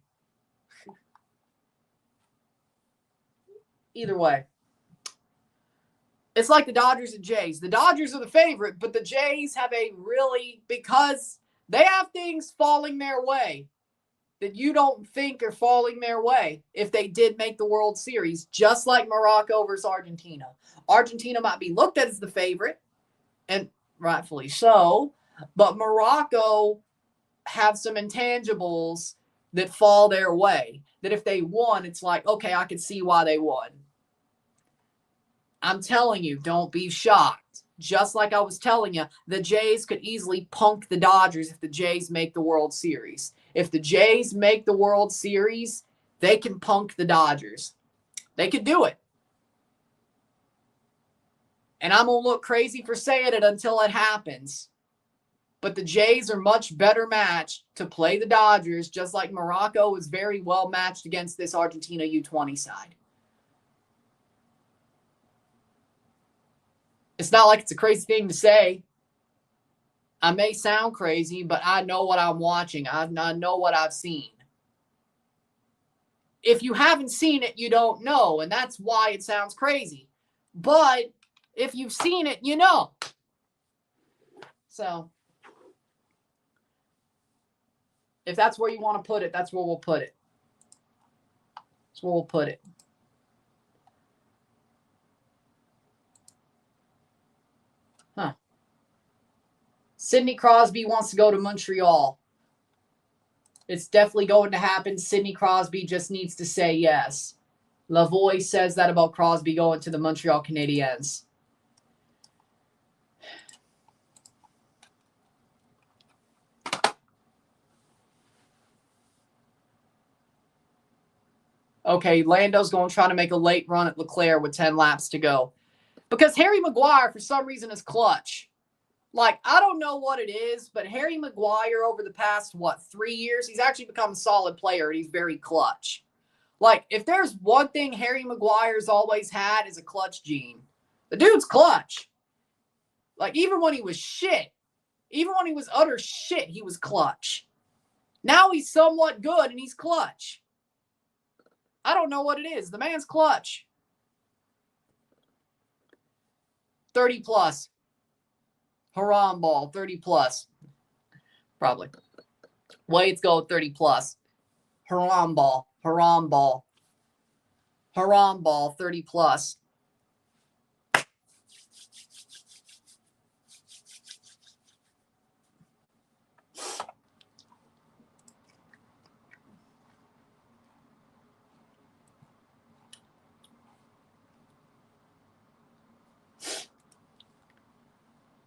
Either way. It's like the Dodgers and Jays. The Dodgers are the favorite, but the Jays have because they have things falling their way that you don't think are falling their way if they did make the World Series, just like Morocco versus Argentina. Argentina might be looked at as the favorite, and rightfully so, but Morocco have some intangibles that fall their way, that if they won, it's like, okay, I can see why they won. I'm telling you, don't be shocked. Just like I was telling you, the Jays could easily punk the Dodgers if the Jays make the World Series. If the Jays make the World Series, they can punk the Dodgers. They could do it. And I'm going to look crazy for saying it until it happens. But the Jays are much better matched to play the Dodgers, just like Morocco is very well matched against this Argentina U20 side. It's not like it's a crazy thing to say. I may sound crazy, but I know what I'm watching. I know what I've seen. If you haven't seen it, you don't know, and that's why it sounds crazy. But if you've seen it, you know. So, if that's where you want to put it, that's where we'll put it. That's where we'll put it. Huh. Sidney Crosby wants to go to Montreal. It's definitely going to happen. Sidney Crosby just needs to say yes. Lavoie says that about Crosby going to the Montreal Canadiens. Okay, Lando's going to try to make a late run at Leclerc with 10 laps to go. Because Harry Maguire, for some reason, is clutch. Like, I don't know what it is, but Harry Maguire over the past, 3 years, he's actually become a solid player, and he's very clutch. Like, if there's one thing Harry Maguire's always had is a clutch gene. The dude's clutch. Like, even when he was shit, even when he was utter shit, he was clutch. Now he's somewhat good, and he's clutch. I don't know what it is. The man's clutch. 30 plus. Haram ball, 30 plus. Probably. Wade's go 30 plus. Haram ball, haram ball. Haram ball, 30 plus.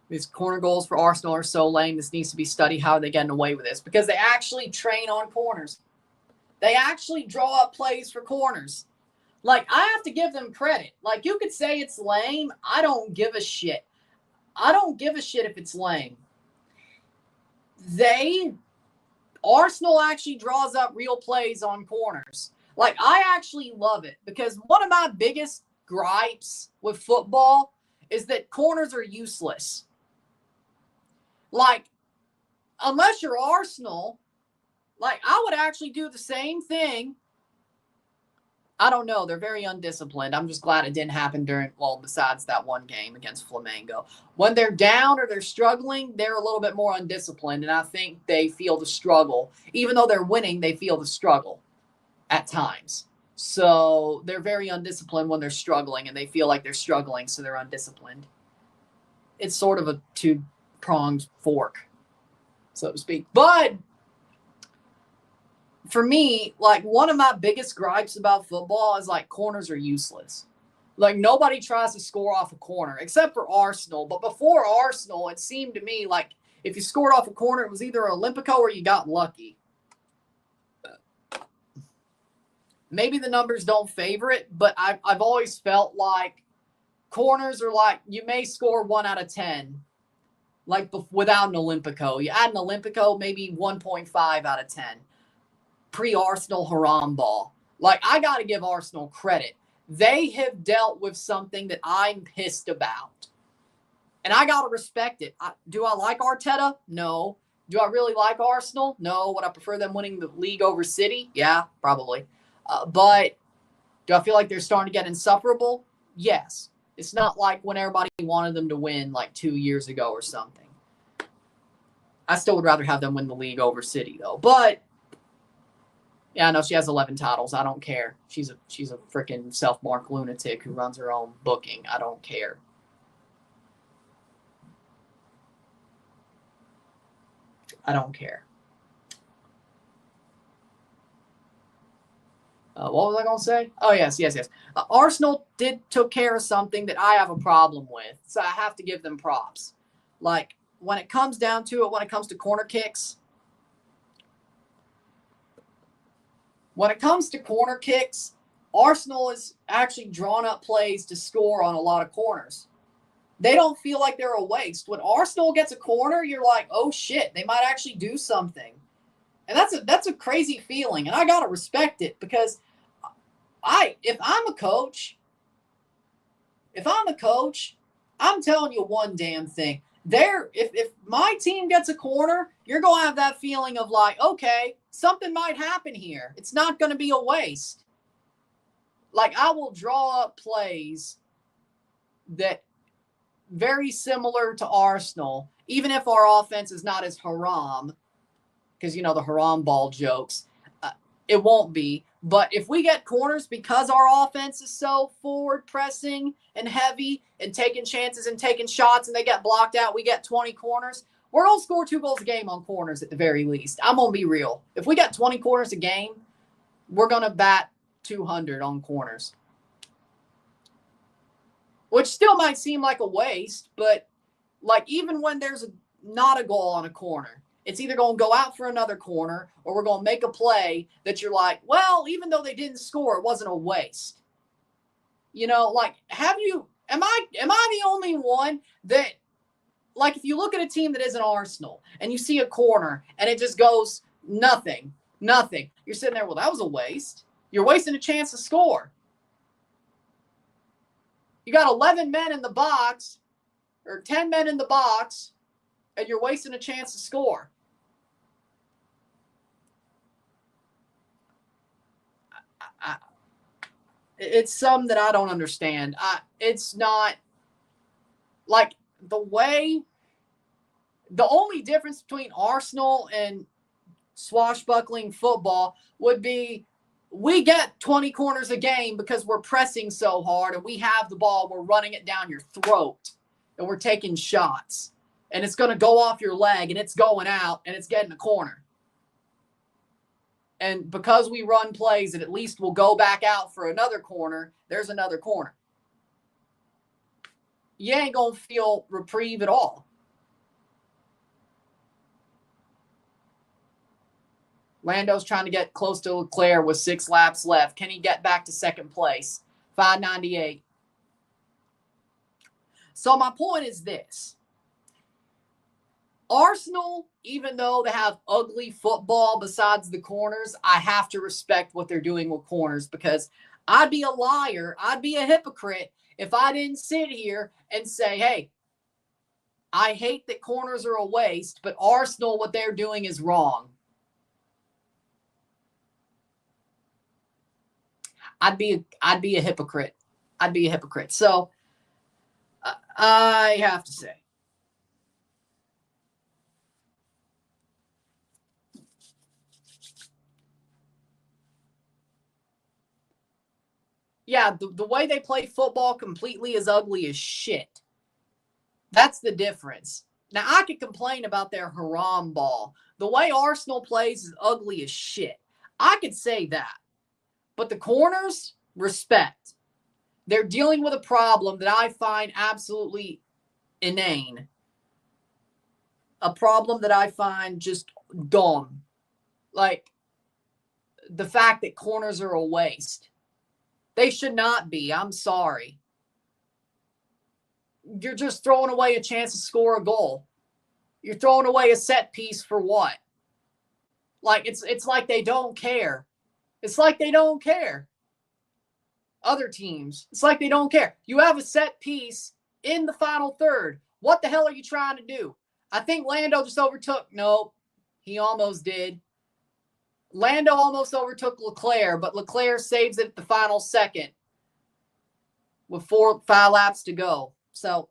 These corner goals for Arsenal are so lame. This needs to be studied. How are they getting away with this? Because they actually train on corners. They actually draw up plays for corners. Like, I have to give them credit. Like, you could say it's lame. I don't give a shit. I don't give a shit if it's lame. Arsenal actually draws up real plays on corners. Like, I actually love it because one of my biggest gripes with football is that corners are useless. Like, unless you're Arsenal, like, I would actually do the same thing. I don't know. They're very undisciplined. I'm just glad it didn't happen besides that one game against Flamengo. When they're down or they're struggling, they're a little bit more undisciplined, and I think they feel the struggle. Even though they're winning, they feel the struggle at times. So they're very undisciplined when they're struggling, and they feel like they're struggling, so they're undisciplined. It's sort of a two-pronged fork, so to speak. But for me, like, one of my biggest gripes about football is, like, corners are useless. Like, nobody tries to score off a corner, except for Arsenal. But before Arsenal, it seemed to me like if you scored off a corner, it was either Olympico or you got lucky. Maybe the numbers don't favor it, but I've always felt like corners are like, you may score 1 out of 10. Like, without an Olympico. You add an Olympico, maybe 1.5 out of 10. Pre-Arsenal haram ball. Like, I got to give Arsenal credit. They have dealt with something that I'm pissed about. And I got to respect it. Do I like Arteta? No. Do I really like Arsenal? No. Would I prefer them winning the league over City? Yeah, probably. But do I feel like they're starting to get insufferable? Yes. It's not like when everybody wanted them to win like 2 years ago or something. I still would rather have them win the league over City, though. But yeah, I know she has 11 titles. I don't care. She's a freaking self-marked lunatic who runs her own booking. I don't care. I don't care. What was I going to say? Oh, yes. Arsenal took care of something that I have a problem with, so I have to give them props. Like, when it comes down to it, when it comes to corner kicks, Arsenal has actually drawn up plays to score on a lot of corners. They don't feel like they're a waste. When Arsenal gets a corner, you're like, oh, shit, they might actually do something. And that's a crazy feeling, and I got to respect it because if I'm a coach, I'm telling you one damn thing. If my team gets a corner, you're going to have that feeling of like, okay, something might happen here. It's not going to be a waste. Like, I will draw up plays that very similar to Arsenal, even if our offense is not as haram, because, you know, the haram ball jokes, it won't be. But if we get corners because our offense is so forward pressing and heavy and taking chances and taking shots and they get blocked out, we get 20 corners. We're going to score 2 goals a game on corners at the very least. I'm going to be real. If we got 20 corners a game, we're going to bat 200 on corners. Which still might seem like a waste, but like even when there's not a goal on a corner, it's either going to go out for another corner or we're going to make a play that you're like, well, even though they didn't score, it wasn't a waste. You know, like, am I the only one that, like, if you look at a team that isn't Arsenal and you see a corner and it just goes nothing, you're sitting there, well, that was a waste. You're wasting a chance to score. You got 11 men in the box or 10 men in the box and you're wasting a chance to score. It's something that I don't understand. It's not like the only difference between Arsenal and swashbuckling football would be we get 20 corners a game because we're pressing so hard and we have the ball, we're running it down your throat and we're taking shots. And it's going to go off your leg and it's going out and it's getting a corner. And because we run plays that at least will go back out for another corner, there's another corner. You ain't going to feel reprieve at all. Lando's trying to get close to Leclerc with 6 laps left. Can he get back to second place? 598. So my point is this. Arsenal, even though they have ugly football besides the corners, I have to respect what they're doing with corners because I'd be a liar, I'd be a hypocrite if I didn't sit here and say, hey, I hate that corners are a waste, but Arsenal, what they're doing is wrong. I'd be a hypocrite. I'd be a hypocrite. So I have to say, yeah, the way they play football completely is ugly as shit. That's the difference. Now, I could complain about their haram ball. The way Arsenal plays is ugly as shit. I could say that. But the corners, respect. They're dealing with a problem that I find absolutely inane. A problem that I find just dumb. Like, the fact that corners are a waste. They should not be. I'm sorry. You're just throwing away a chance to score a goal. You're throwing away a set piece for what? Like, it's like they don't care. It's like they don't care. Other teams, it's like they don't care. You have a set piece in the final third. What the hell are you trying to do? I think Lando just overtook. Nope, he almost did. Lando almost overtook Leclerc, but Leclerc saves it at the final second. with 5 laps to go. So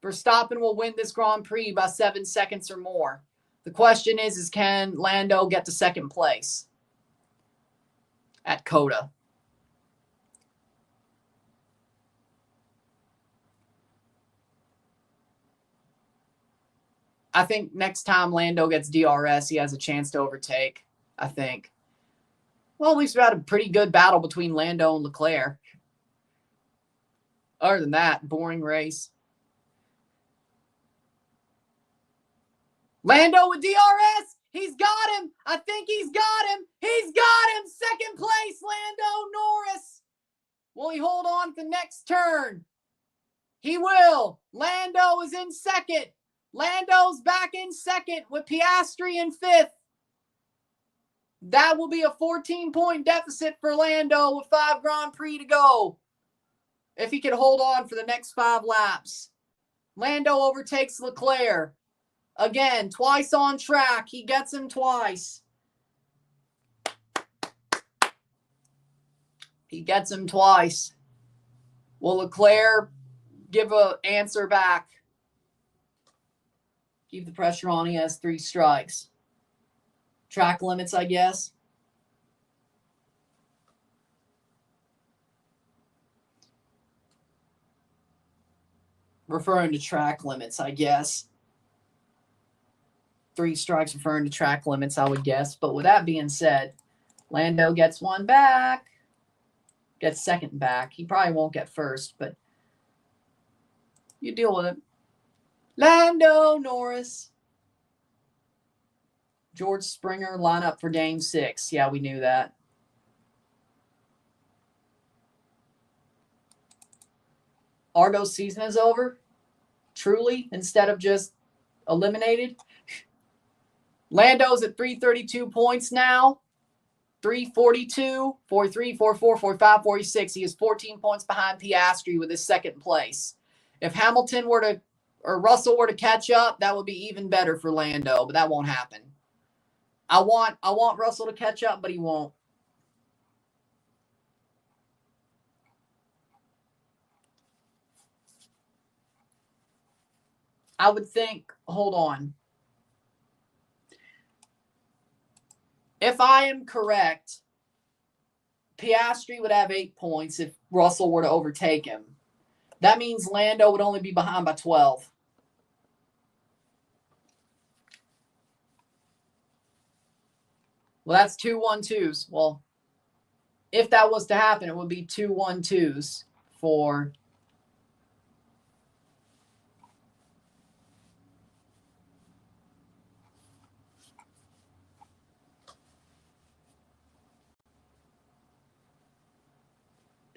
Verstappen will win this Grand Prix by 7 seconds or more. The question is can Lando get to second place at COTA? I think next time Lando gets DRS, he has a chance to overtake, I think. Well, at least we had a pretty good battle between Lando and Leclerc. Other than that, boring race. Lando with DRS. He's got him. I think he's got him. He's got him. Second place, Lando Norris. Will he hold on for the next turn? He will. Lando is in second. Lando's back in second with Piastri in fifth. That will be a 14-point deficit for Lando with 5 Grand Prix to go. If he can hold on for the next 5 laps. Lando overtakes Leclerc. Again, twice on track. He gets him twice. He gets him twice. Will Leclerc give an answer back? Keep the pressure on. He has 3 strikes. Track limits, I guess. Referring to track limits, I guess. 3 strikes referring to track limits, I would guess. But with that being said, Lando gets 1 back. Gets second back. He probably won't get first, but you deal with it. Lando Norris. George Springer lineup for Game 6. Yeah, we knew that. Argo's season is over? Truly? Instead of just eliminated? Lando's at 332 points now. 342, 43, 44, 45, 46. He is 14 points behind Piastri with his second place. If Hamilton were to, or Russell were to catch up, that would be even better for Lando, but that won't happen. I want Russell to catch up, but he won't. I would think, hold on. If I am correct, Piastri would have 8 points if Russell were to overtake him. That means Lando would only be behind by 12. Well, that's 2 1-2s. Well, if that was to happen, it would be 2 1-2s for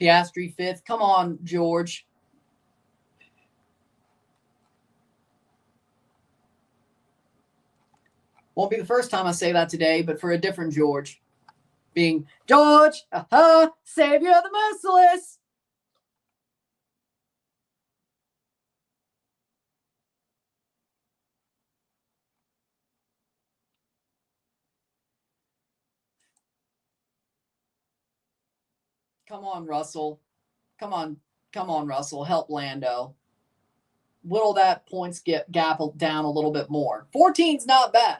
Piastri 5th. Come on, George. Won't be the first time I say that today, but for a different George. Being George, savior of the merciless. Come on, Russell. Come on, Russell. Help Lando. Whittle that points gap down a little bit more. 14's not bad.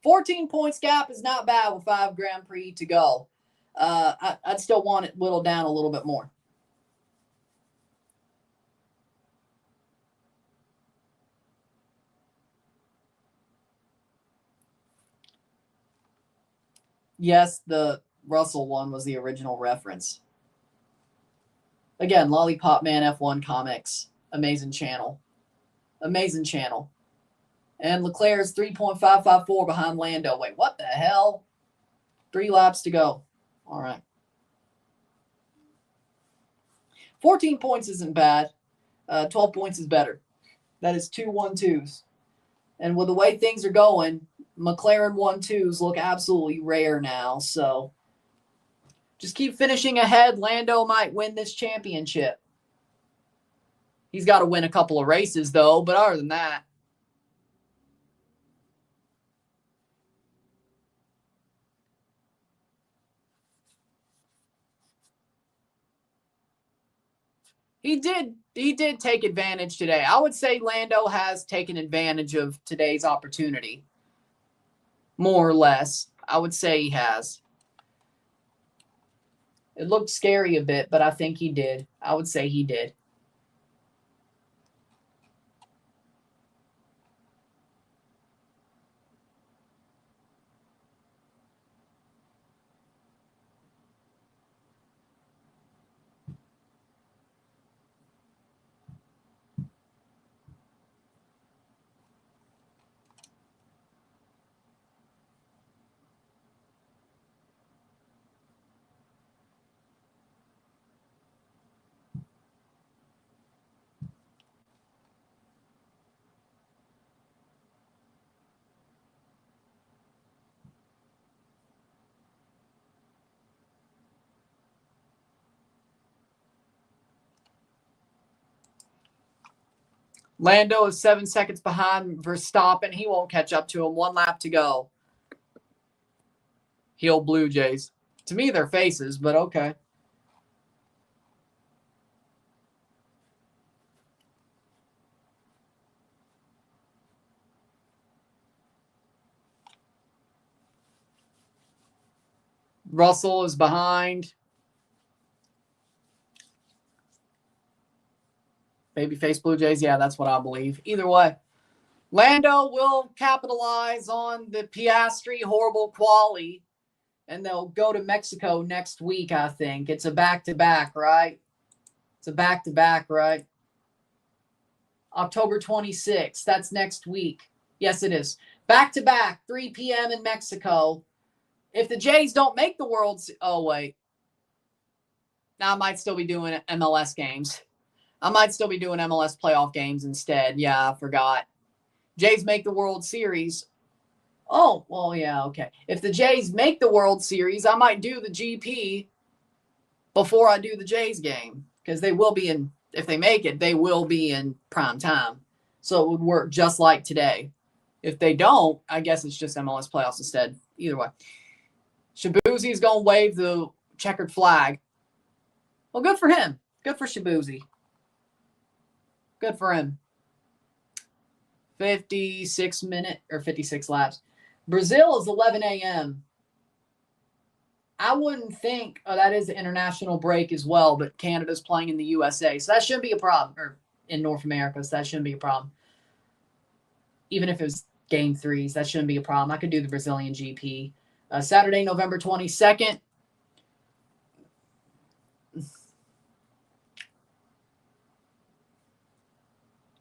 14 points gap is not bad with 5 Grand Prix to go. I'd still want it whittled down a little bit more. Yes, the Russell one was the original reference. Again, Lollipop Man F1 Comics. Amazing channel. Amazing channel. And Leclerc's 3.554 behind Lando. Wait, what the hell? 3 laps to go. All right. 14 points isn't bad. 12 points is better. That is 2 1-2s. And with the way things are going, McLaren 1-2s look absolutely rare now. So just keep finishing ahead. Lando might win this championship. He's got to win a couple of races, though. But other than that, He did take advantage today. I would say Lando has taken advantage of today's opportunity. More or less. I would say he has. It looked scary a bit, but I think he did. I would say he did. Lando is 7 seconds behind Verstappen. He won't catch up to him. 1 lap to go. Heel Blue Jays. To me, they're faces, but okay. Russell is behind. Babyface Blue Jays. Yeah, that's what I believe. Either way, Lando will capitalize on the Piastri horrible quali, and they'll go to Mexico next week, I think. It's a back-to-back, right? It's a back-to-back, right? October 26th. That's next week. Yes, it is. Back-to-back, 3 p.m. in Mexico. If the Jays don't make the World's... Oh, wait. Now I might still be doing MLS games. I might still be doing MLS playoff games instead. Yeah, I forgot. Jays make the World Series. Oh, well, yeah, okay. If the Jays make the World Series, I might do the GP before I do the Jays game, because they will be in, if they make it, they will be in prime time. So it would work just like today. If they don't, I guess it's just MLS playoffs instead. Either way. Shabuzi is going to wave the checkered flag. Well, good for him. Good for Shabuzi. Good for him. 56 laps. Brazil is 11 a.m. I wouldn't think, that is the international break as well, but Canada's playing in the USA, so that shouldn't be a problem, or in North America, so that shouldn't be a problem. Even if it was game threes, that shouldn't be a problem. I could do the Brazilian GP. Saturday, November 22nd.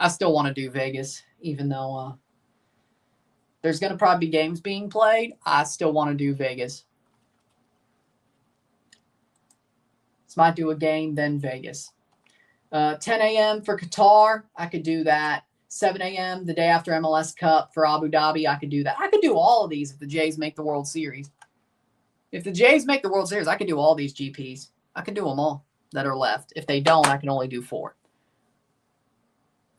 I still want to do Vegas, even though there's going to probably be games being played. I still want to do Vegas. So might do a game, then Vegas. 10 a.m. for Qatar, I could do that. 7 a.m. the day after MLS Cup for Abu Dhabi, I could do that. I could do all of these if the Jays make the World Series. If the Jays make the World Series, I could do all these GPs. I could do them all that are left. If they don't, I can only do 4.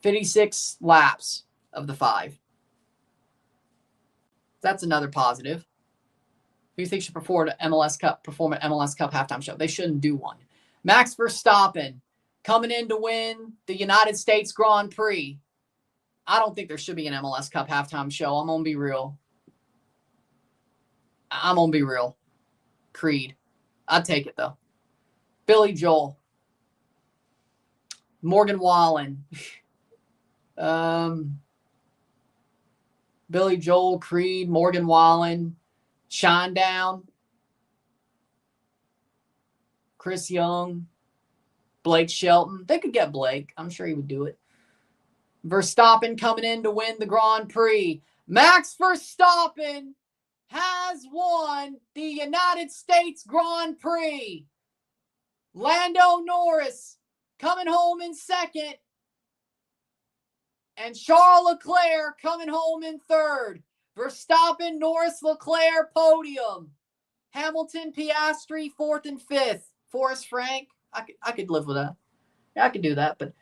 56 laps of the 5. That's another positive. Who do you think should perform an MLS Cup halftime show? They shouldn't do one. Max Verstappen coming in to win the United States Grand Prix. I don't think there should be an MLS Cup halftime show. I'm going to be real. Creed. I'd take it, though. Billy Joel. Morgan Wallen. Billy Joel, Creed, Morgan Wallen, Shinedown, Chris Young, Blake Shelton. They could get Blake. I'm sure he would do it. Verstappen coming in to win the Grand Prix. Max Verstappen has won the United States Grand Prix. Lando Norris coming home in second. And Charles Leclerc coming home in third. Verstappen, Norris, Leclerc, podium. Hamilton, Piastri, 4th and 5th. Forrest Frank, I could live with that. Yeah, I could do that, but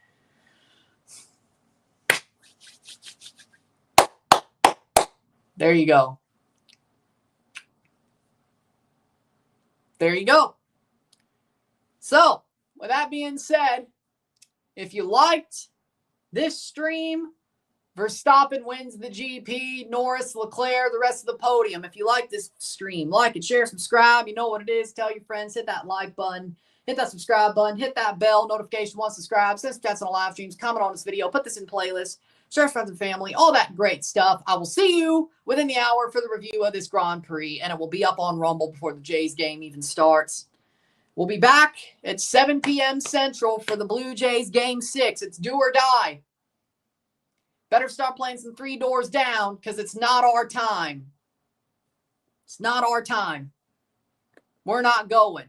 there you go. There you go. So, with that being said, If you liked this stream, Verstappen wins the GP, Norris, Leclerc, the rest of the podium. If you like this stream, like it, share, subscribe. You know what it is. Tell your friends, hit that like button, hit that subscribe button, hit that bell notification once subscribed. Send chats on live streams, comment on this video, put this in playlist, share friends and family, all that great stuff. I will see you within the hour for the review of this Grand Prix, and it will be up on Rumble before the Jays game even starts. We'll be back at 7 p.m. Central for the Blue Jays Game 6. It's do or die. Better start playing some 3 doors down because it's not our time. It's not our time. We're not going.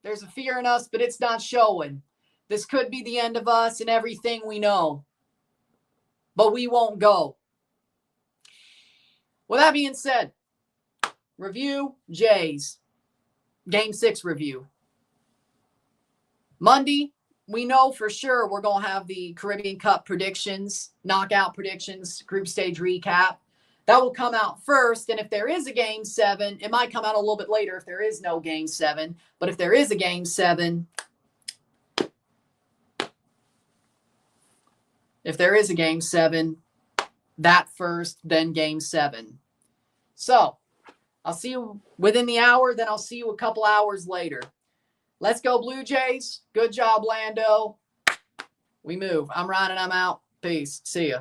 There's a fear in us, but it's not showing. This could be the end of us and everything we know. But we won't go. With that being said, review Jays. Game 6 review. Monday, we know for sure we're going to have the Caribbean Cup predictions, knockout predictions, group stage recap. That will come out first. And if there is a Game 7, it might come out a little bit later if there is no Game 7. But if there is a Game 7, that first, then Game 7. So I'll see you within the hour. Then I'll see you a couple hours later. Let's go Blue Jays. Good job, Lando. We move. I'm Ryan and I'm out. Peace. See ya.